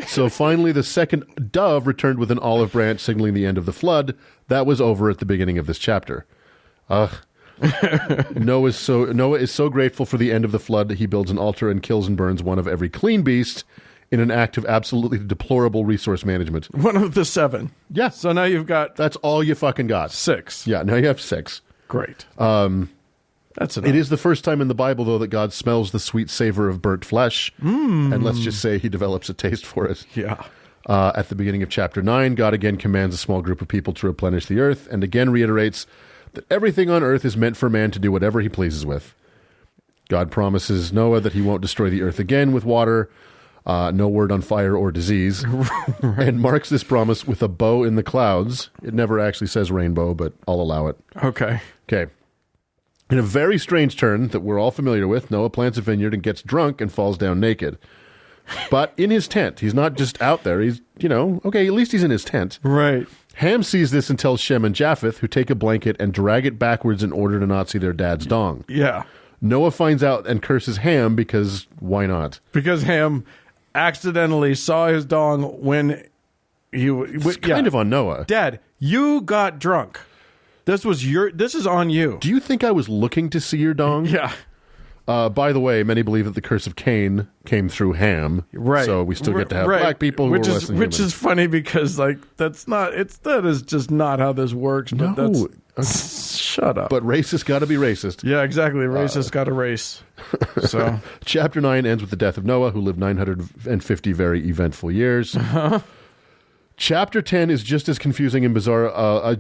So finally, the second dove returned with an olive branch, signaling the end of the flood. That was over at the beginning of this chapter. Noah is so grateful for the end of the flood that he builds an altar and kills and burns 1 of every clean beast in an act of absolutely deplorable resource management. 1 of the 7. Yeah. So now you've got... That's all you fucking got. 6. Yeah, now you have 6. Great. That's enough. It is the first time in the Bible, though, that God smells the sweet savor of burnt flesh. And let's just say he develops a taste for it. Yeah. At the beginning of chapter 9, God again commands a small group of people to replenish the earth and again reiterates that everything on earth is meant for man to do whatever he pleases with. God promises Noah that he won't destroy the earth again with water, no word on fire or disease, and marks this promise with a bow in the clouds. It never actually says rainbow, but I'll allow it. Okay. In a very strange turn that we're all familiar with, Noah plants a vineyard and gets drunk and falls down naked. But in his tent. He's not just out there. He's, at least he's in his tent. Right. Ham sees this and tells Shem and Japheth, who take a blanket and drag it backwards in order to not see their dad's dong. Yeah. Noah finds out and curses Ham because why not? Because Ham accidentally saw his dong when It's kind of on Noah. Dad, you got drunk. This is on you. Do you think I was looking to see your dong? Yeah. By the way, many believe that the curse of Cain came through Ham. Right. So we still get to have black people who are less than Which human. is funny because that is just not how this works. But No. Shut up. But racist got to be racist. Yeah, exactly. Racist got a race. So Chapter 9 ends with the death of Noah, who lived 950 very eventful years. Chapter 10 is just as confusing and bizarre a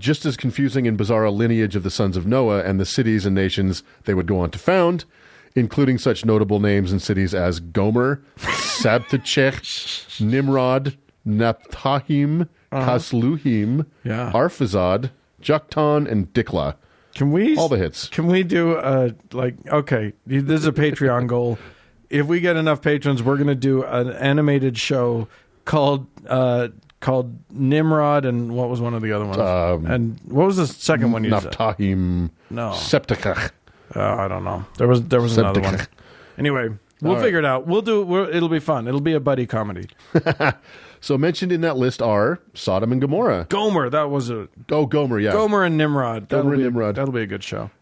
lineage of the sons of Noah and the cities and nations they would go on to found, including such notable names and cities as Gomer, Sabtechech, Nimrod, Naphtahim, Kasluhim, Arphazad, Joktan, and Dikla. All the hits. Can we do okay, this is a Patreon goal. If we get enough patrons, we're going to do an animated show called Nimrod, and what was one of the other ones? And what was the second one you said? Naphtahim. No. Septikach. I don't know. There was another one. Anyway, we'll figure it out. It'll be fun. It'll be a buddy comedy. So mentioned in that list are Sodom and Gomorrah. Gomer, that was a... Oh, Gomer, yeah. Gomer and Nimrod. Nimrod. That'll be a good show.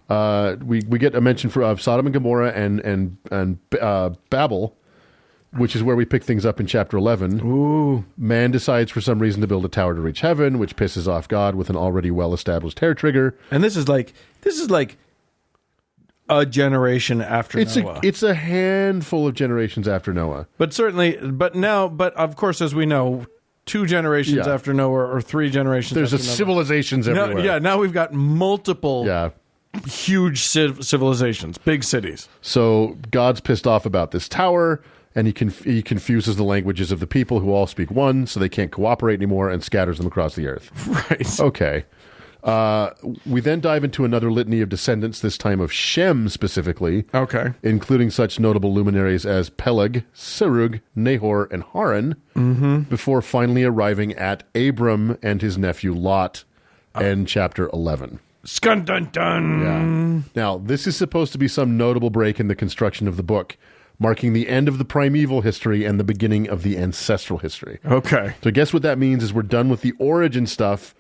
We get a mention of Sodom and Gomorrah and Babel, which is where we pick things up in chapter 11. Ooh. Man decides for some reason to build a tower to reach heaven, which pisses off God with an already well-established hair trigger. And this is like a generation after Noah. It's a handful of generations after Noah. But of course, as we know, 2 generations after Noah or 3 generations There's after Noah. Civilizations everywhere. Now we've got multiple huge civilizations, big cities. So God's pissed off about this tower, and he confuses the languages of the people who all speak one, so they can't cooperate anymore, and scatters them across the earth. Right. Okay. We then dive into another litany of descendants, this time of Shem specifically. Okay. Including such notable luminaries as Peleg, Serug, Nahor, and Haran, before finally arriving at Abram and his nephew Lot, and chapter 11. Skun dun dun. Yeah. Now, this is supposed to be some notable break in the construction of the book, marking the end of the primeval history and the beginning of the ancestral history. Okay. So I guess what that means is we're done with the origin stuff.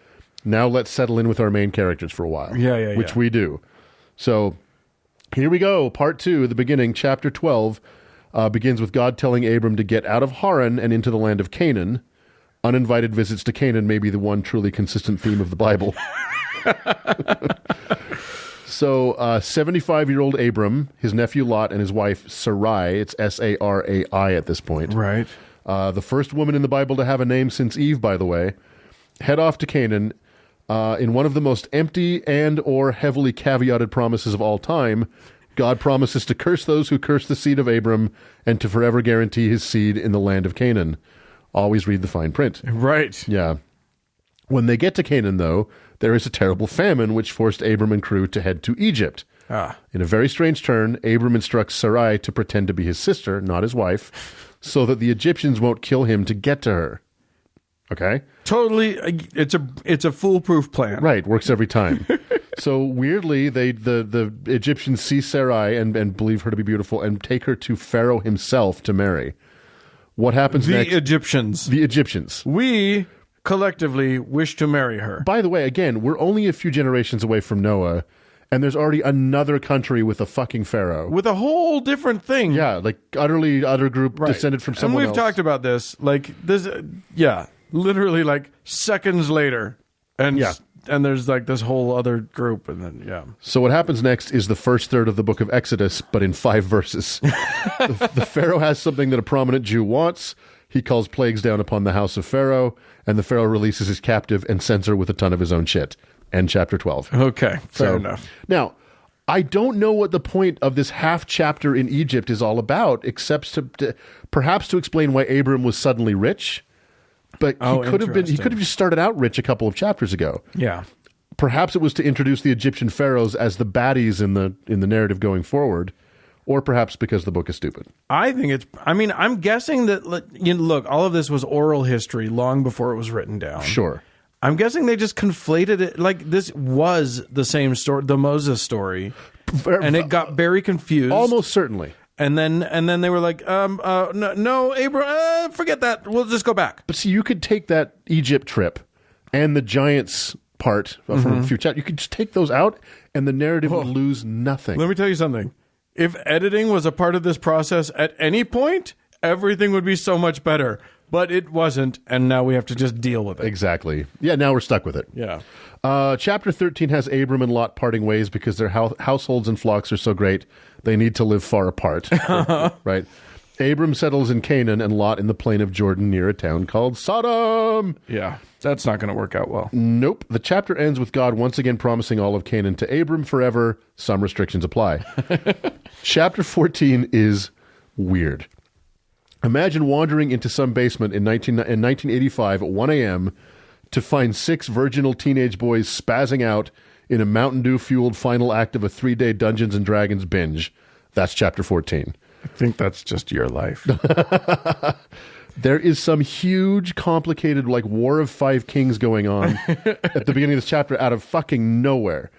Now let's settle in with our main characters for a while. Which we do. So here we go. Part 2, the beginning, chapter 12, begins with God telling Abram to get out of Haran and into the land of Canaan. Uninvited visits to Canaan may be the one truly consistent theme of the Bible. So 75-year-old Abram, his nephew Lot, and his wife Sarai, it's Sarai at this point. Right. The first woman in the Bible to have a name since Eve, by the way, head off to Canaan in one of the most empty and or heavily caveated promises of all time. God promises to curse those who curse the seed of Abram and to forever guarantee his seed in the land of Canaan. Always read the fine print. Right. Yeah. When they get to Canaan, though, there is a terrible famine which forced Abram and crew to head to Egypt. In a very strange turn, Abram instructs Sarai to pretend to be his sister, not his wife, so that the Egyptians won't kill him to get to her. Okay? Totally. It's a foolproof plan. Right. Works every time. So weirdly, the Egyptians see Sarai and believe her to be beautiful and take her to Pharaoh himself to marry. What happens next? The Egyptians. The Egyptians. We collectively wish to marry her. By the way, again, we're only a few generations away from Noah, and there's already another country with a fucking pharaoh. With a whole different thing. Yeah, like utterly other group descended from someone else. And we've talked about this. Like, this, literally like seconds later. And there's like this whole other group, and then, So what happens next is the first third of the book of Exodus, but in 5 verses. the Pharaoh has something that a prominent Jew wants. He calls plagues down upon the house of Pharaoh, and the Pharaoh releases his captive and sends her with a ton of his own shit. End chapter 12. Okay, fair enough. Now, I don't know what the point of this half chapter in Egypt is all about, except to perhaps to explain why Abram was suddenly rich. But he could have just started out rich a couple of chapters ago. Yeah. Perhaps it was to introduce the Egyptian pharaohs as the baddies in the narrative going forward, or perhaps because the book is stupid. I think I'm guessing that, look, all of this was oral history long before it was written down. Sure. I'm guessing they just conflated it. Like, this was the same story, the Moses story, and it got very confused. Almost certainly. And then they were like, no, Abram, forget that. We'll just go back. But see, you could take that Egypt trip and the giants part from a few chapters. You could just take those out, and the narrative would lose nothing. Let me tell you something. If editing was a part of this process at any point, everything would be so much better. But it wasn't, and now we have to just deal with it. Exactly. Yeah, now we're stuck with it. Yeah. Chapter 13 has Abram and Lot parting ways because their households and flocks are so great, they need to live far apart. Right? Abram settles in Canaan and Lot in the plain of Jordan near a town called Sodom. Yeah, that's not going to work out well. Nope. The chapter ends with God once again promising all of Canaan to Abram forever. Some restrictions apply. Chapter 14 is weird. Imagine wandering into some basement in 1985 at 1 a.m. to find 6 virginal teenage boys spazzing out in a Mountain Dew-fueled final act of a 3-day Dungeons & Dragons binge. That's chapter 14. I think that's just your life. There is some huge, complicated, like, War of 5 Kings going on at the beginning of this chapter out of fucking nowhere.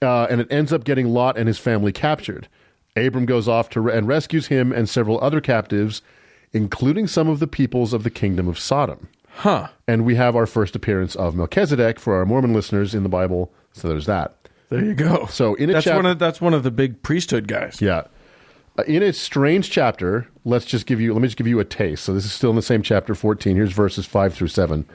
And it ends up getting Lot and his family captured. Abram goes off and rescues him and several other captives, including some of the peoples of the kingdom of Sodom. Huh. And we have our first appearance of Melchizedek for our Mormon listeners in the Bible, so there's that. There you go. So in a that's one of the big priesthood guys. Yeah. In a strange chapter, let me just give you a taste. So this is still in the same chapter 14. Here's verses 5 through 7.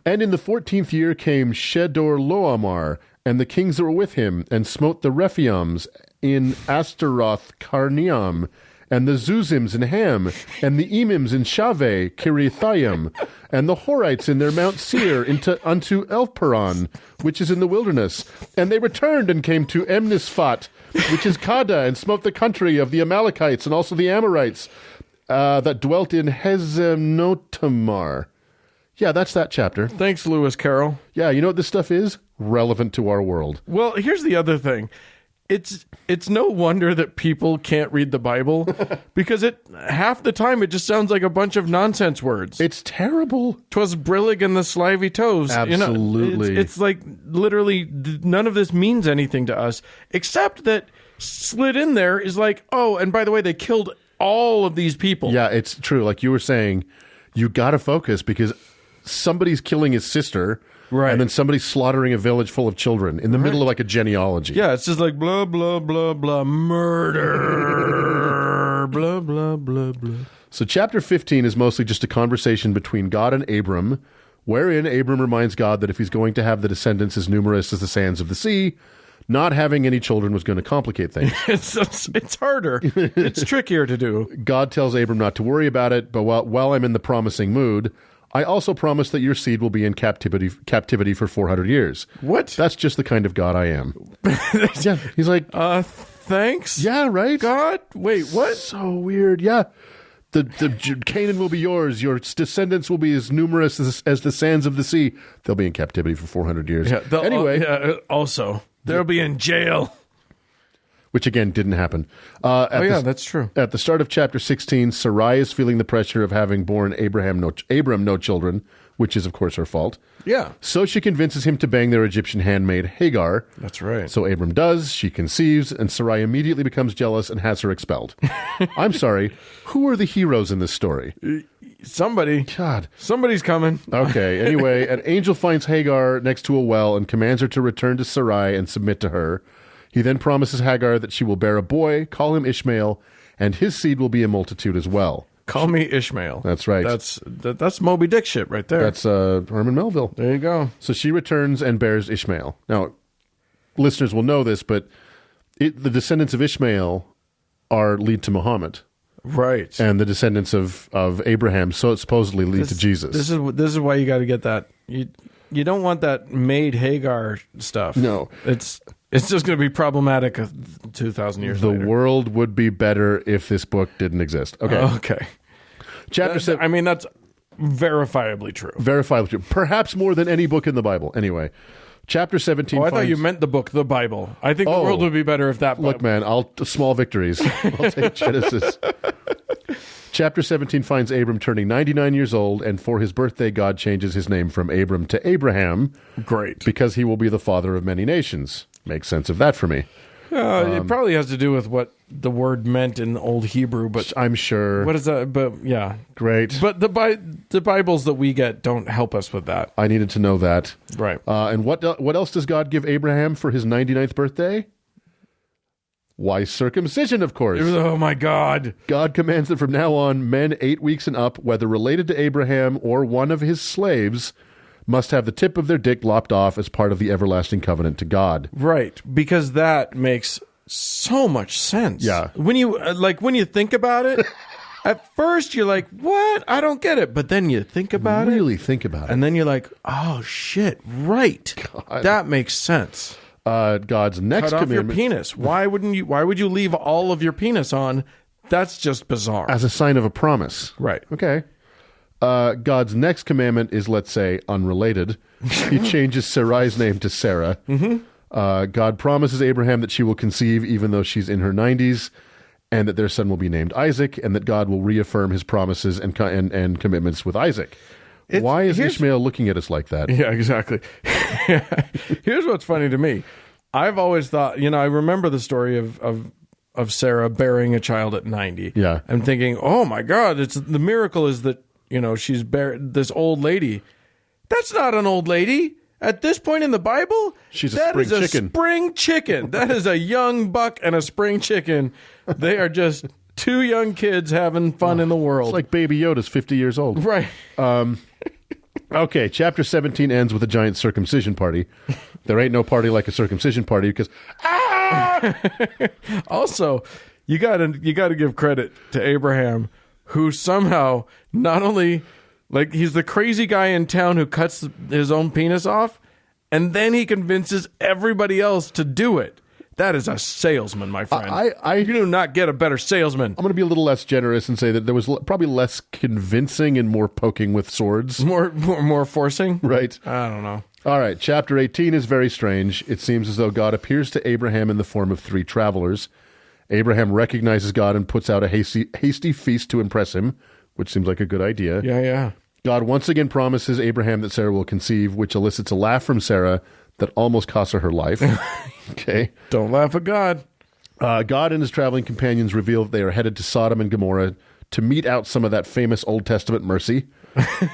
And in the 14th year came Shedor-Loamar, and the kings that were with him, and smote the Rephaims in Astaroth Carneam, and the Zuzims in Ham, and the Emims in Shaveh, Kiriathaim, and the Horites in their Mount Seir unto Elparan, which is in the wilderness. And they returned and came to Emnisphat, which is Kada, and smote the country of the Amalekites and also the Amorites that dwelt in Hezmotamar. Yeah, that's that chapter. Thanks, Lewis Carroll. Yeah, you know what this stuff is? Relevant to our world. Well, here's the other thing. It's no wonder that people can't read the Bible because half the time it just sounds like a bunch of nonsense words. It's terrible. 'Twas brillig and the slivy toes. Absolutely. It's like literally none of this means anything to us except that slid in there is like, oh, and by the way, they killed all of these people. Yeah, it's true. Like you were saying, you got to focus because somebody's killing his sister. Right. And then somebody's slaughtering a village full of children in the middle of like a genealogy. Yeah, it's just like blah, blah, blah, blah, murder, blah, blah, blah, blah. So chapter 15 is mostly just a conversation between God and Abram, wherein Abram reminds God that if he's going to have the descendants as numerous as the sands of the sea, not having any children was going to complicate things. It's harder. It's trickier to do. God tells Abram not to worry about it, but while I'm in the promising mood, I also promise that your seed will be in captivity for 400 years. What? That's just the kind of God I am. Yeah, he's like, thanks? yeah, right? God? Wait, what? So weird. Yeah. The Canaan will be yours. Your descendants will be as numerous as the sands of the sea. They'll be in captivity for 400 years. Yeah, anyway. Also, they'll be in jail. Which, again, didn't happen. That's true. At the start of chapter 16, Sarai is feeling the pressure of having borne Abram no children, which is, of course, her fault. Yeah. So she convinces him to bang their Egyptian handmaid, Hagar. That's right. So Abram does, she conceives, and Sarai immediately becomes jealous and has her expelled. I'm sorry, who are the heroes in this story? Somebody. God. Somebody's coming. Okay, anyway, an angel finds Hagar next to a well and commands her to return to Sarai and submit to her. He then promises Hagar that she will bear a boy, call him Ishmael, and his seed will be a multitude as well. Call me Ishmael. That's right. That's Moby Dick shit right there. That's Herman Melville. There you go. So she returns and bears Ishmael. Now, listeners will know this, but the descendants of Ishmael lead to Muhammad. Right. And the descendants of Abraham supposedly lead to Jesus. This is why you got to get that. You don't want that maid Hagar stuff. No. It's just going to be problematic 2,000 years later. The world would be better if this book didn't exist. Okay. Okay. Chapter 7. I mean, that's verifiably true. Verifiably true. Perhaps more than any book in the Bible. Anyway, chapter 17. I thought you meant the book, the Bible. I think the world would be better if that. Look, man, small victories. I'll take Genesis. Chapter 17 finds Abram turning 99 years old, and for his birthday, God changes his name from Abram to Abraham. Great. Because he will be the father of many nations. Makes sense of that for me. It probably has to do with what the word meant in Old Hebrew, but I'm sure. What is that? But yeah, great. But the Bibles that we get don't help us with that. I needed to know that. Right. And what else does God give Abraham for his 99th birthday? Why, circumcision, of course. Oh my God. God commands that from now on, men 8 weeks and up, whether related to Abraham or one of his slaves, must have the tip of their dick lopped off as part of the everlasting covenant to God. Right, because that makes so much sense. Yeah. When you think about it, at first you're like, "What? I don't get it." But then you think about really think about it. And then you're like, "Oh shit, right. God. That makes sense." God's next Cut off your commandment, penis. Why would you leave all of your penis on? That's just bizarre. as a sign of a promise. Right. Okay. God's next commandment is, let's say, unrelated. He changes Sarai's name to Sarah. Mm-hmm. God promises Abraham that she will conceive even though she's in her 90s, and that their son will be named Isaac, and that God will reaffirm his promises and commitments with Isaac. Why is Ishmael looking at us like that? Yeah, exactly. Here's what's funny to me. I've always thought, I remember the story of Sarah bearing a child at 90. Yeah. I'm thinking, oh my God, the miracle is that, she's this old lady. That's not an old lady. At this point in the Bible, she's a spring chicken. Spring chicken. That is a young buck and a spring chicken. They are just two young kids having fun in the world. It's like Baby Yoda's 50 years old. Right. Okay, chapter 17 ends with a giant circumcision party. There ain't no party like a circumcision party because Also, you gotta give credit to Abraham, who somehow not only he's the crazy guy in town who cuts his own penis off, and then he convinces everybody else to do it. That is a salesman, my friend. You do not get a better salesman. I'm going to be a little less generous and say that there was probably less convincing and more poking with swords. More forcing? Right. I don't know. All right. Chapter 18 is very strange. It seems as though God appears to Abraham in the form of 3 travelers. Abraham recognizes God and puts out a hasty feast to impress him, which seems like a good idea. Yeah. God once again promises Abraham that Sarah will conceive, which elicits a laugh from Sarah that almost costs her life. Okay. Don't laugh at God. God and his traveling companions reveal that they are headed to Sodom and Gomorrah to mete out some of that famous Old Testament mercy.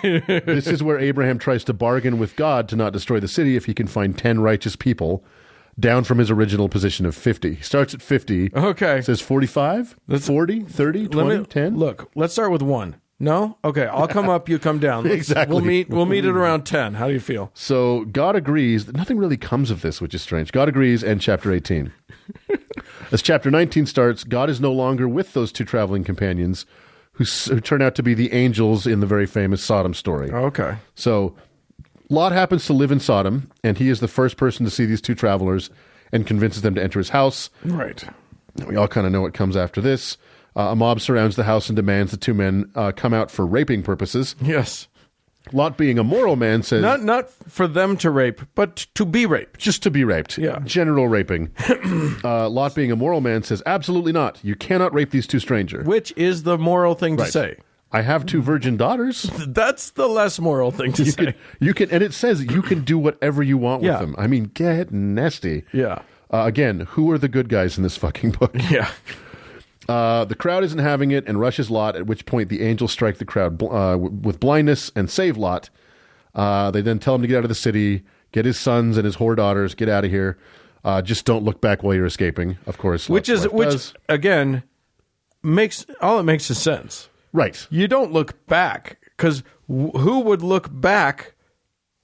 This is where Abraham tries to bargain with God to not destroy the city if he can find 10 righteous people, down from his original position of 50. He starts at 50. Okay. Says 45, 40, 30, 20, 10. Look, let's start with 1. No? Okay, I'll come up, you come down. Exactly. We'll meet at around 10. How do you feel? So God agrees that nothing really comes of this, which is strange. God agrees, and chapter 18. As chapter 19 starts, God is no longer with those 2 traveling companions who turn out to be the angels in the very famous Sodom story. Okay. So Lot happens to live in Sodom, and he is the first person to see these 2 travelers and convinces them to enter his house. Right. We all kind of know what comes after this. A mob surrounds the house and demands the 2 men come out for raping purposes. Yes. Lot, being a moral man, says... Not for them to rape, but to be raped. Just to be raped. Yeah. General raping. Lot, being a moral man, says, absolutely not. You cannot rape these 2 strangers. Which is the moral thing to say. I have 2 virgin daughters. That's the less moral thing to say. You can, and it says you can do whatever you want with them. I mean, get nasty. Yeah. Again, who are the good guys in this fucking book? Yeah. The crowd isn't having it and rushes Lot, at which point the angels strike the crowd with blindness and save Lot. They then tell him to get out of the city, get his sons and his whore daughters, get out of here. Just don't look back while you're escaping, of course. Which again, makes sense. Right. You don't look back, because who would look back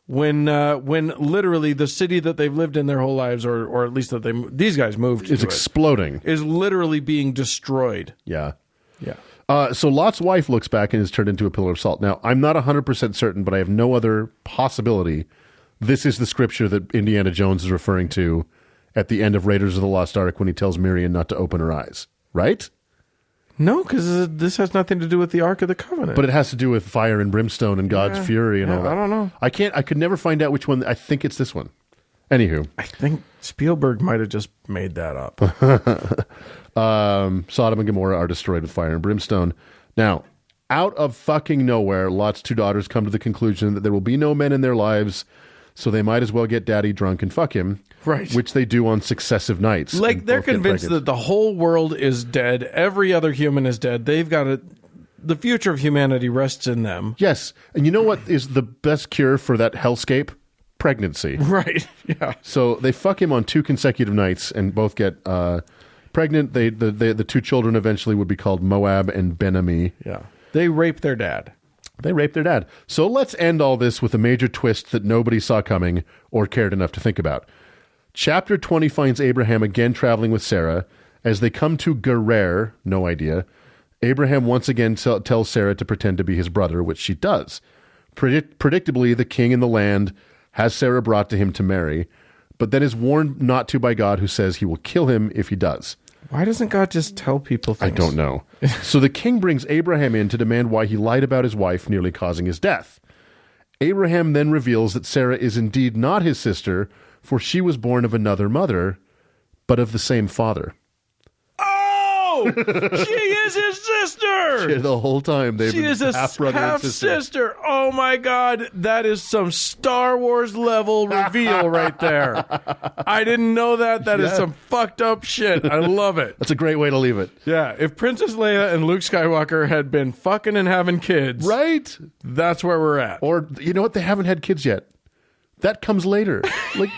when literally the city that they've lived in their whole lives, or at least that these guys moved, is exploding, is literally being destroyed. Yeah. Yeah. So Lot's wife looks back and is turned into a pillar of salt. Now, I'm not 100% certain, but I have no other possibility. This is the scripture that Indiana Jones is referring to at the end of Raiders of the Lost Ark when he tells Miriam not to open her eyes. Right? No, because this has nothing to do with the Ark of the Covenant. But it has to do with fire and brimstone and God's fury and all that. I don't know. I could never find out which one. I think it's this one. Anywho. I think Spielberg might have just made that up. Sodom and Gomorrah are destroyed with fire and brimstone. Now, out of fucking nowhere, Lot's 2 daughters come to the conclusion that there will be no men in their lives, so they might as well get daddy drunk and fuck him. Right. Which they do on successive nights. Like, they're convinced that the whole world is dead. Every other human is dead. They've got it. The future of humanity rests in them. Yes. And you know what is the best cure for that hellscape? Pregnancy. Right. Yeah. So they fuck him on 2 consecutive nights and both get pregnant. The 2 children eventually would be called Moab and Ben-Ami. Yeah. They rape their dad. They raped their dad. So let's end all this with a major twist that nobody saw coming or cared enough to think about. Chapter 20 finds Abraham again traveling with Sarah. As they come to Gerar, no idea, Abraham once again tells Sarah to pretend to be his brother, which she does. Predictably, the king in the land has Sarah brought to him to marry, but then is warned not to by God, who says he will kill him if he does. Why doesn't God just tell people things? I don't know. So the king brings Abraham in to demand why he lied about his wife, nearly causing his death. Abraham then reveals that Sarah is indeed not his sister, for she was born of another mother, but of the same father. Oh! She is his sister! The whole time they've been half-brother and sister. Half-sister. Oh my God. That is some Star Wars level reveal right there. I didn't know that. That is some fucked up shit. I love it. That's a great way to leave it. Yeah. If Princess Leia and Luke Skywalker had been fucking and having kids. Right? That's where we're at. Or, you know what? They haven't had kids yet. That comes later. Like,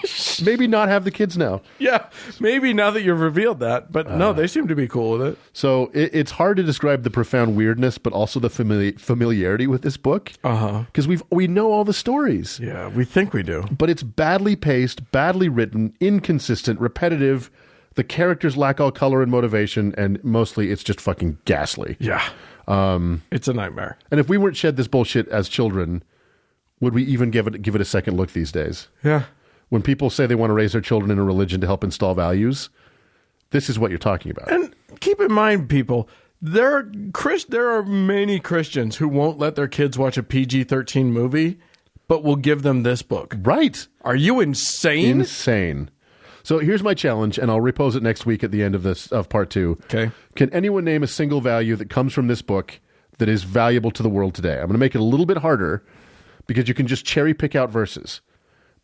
maybe not have the kids now. Yeah, maybe now that you've revealed that. But no, they seem to be cool with it. So it's hard to describe the profound weirdness, but also the familiarity with this book. Because we know all the stories. Yeah, we think we do. But it's badly paced, badly written, inconsistent, repetitive. The characters lack all color and motivation, and mostly it's just fucking ghastly. Yeah. It's a nightmare. And if we weren't shed this bullshit as children, would we even give it a second look these days? Yeah. When people say they want to raise their children in a religion to help install values, this is what you're talking about. And keep in mind, people, there are many Christians who won't let their kids watch a PG-13 movie, but will give them this book. Right. Are you insane? Insane. So here's my challenge, and I'll repose it next week at the end of part 2. Okay. Can anyone name a single value that comes from this book that is valuable to the world today? I'm going to make it a little bit harder because you can just cherry pick out verses.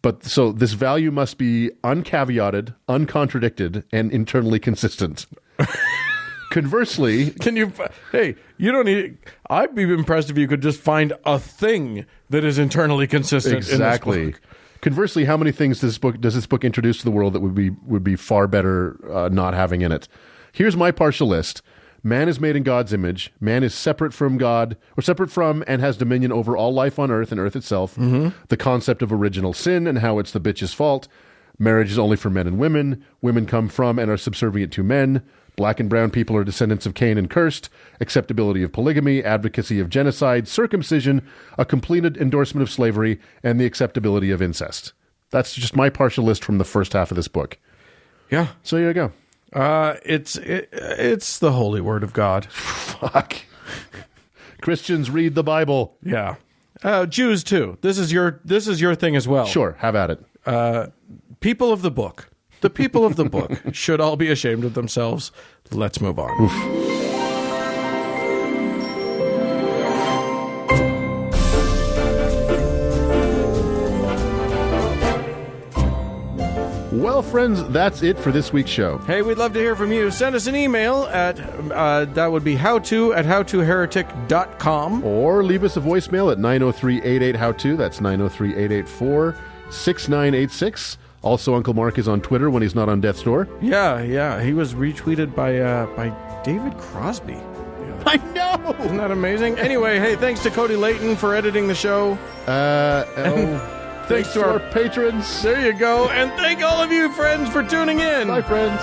But so this value must be uncaveated, uncontradicted, and internally consistent. Conversely, you don't need. I'd be impressed if you could just find a thing that is internally consistent. Exactly. In this book. Conversely, how many things does this book introduce to the world that would be far better not having in it? Here's my partial list. Man is made in God's image. Man is separate from God, or separate from and has dominion over all life on earth and earth itself. Mm-hmm. The concept of original sin and how it's the bitch's fault. Marriage is only for men and women. Women come from and are subservient to men. Black and brown people are descendants of Cain and cursed. Acceptability of polygamy, advocacy of genocide, circumcision, a completed endorsement of slavery, and the acceptability of incest. That's just my partial list from the first half of this book. Yeah. So here you go. It's the holy word of God. Fuck. Christians read the Bible. Yeah. Jews too. This is your thing as well. Sure, have at it. People of the book. The people of the book should all be ashamed of themselves. Let's move on. Oof. Well, friends, that's it for this week's show. Hey, we'd love to hear from you. Send us an email at, that would be howto@howtoheretic.com. Or leave us a voicemail at 903-88-HOWTO. That's 903-884-6986. Also, Uncle Mark is on Twitter when he's not on death's door. Yeah. He was retweeted by David Crosby. I know! Isn't that amazing? Anyway, hey, thanks to Cody Layton for editing the show. Thanks to our patrons. There you go. And thank all of you friends for tuning in. Bye, friends.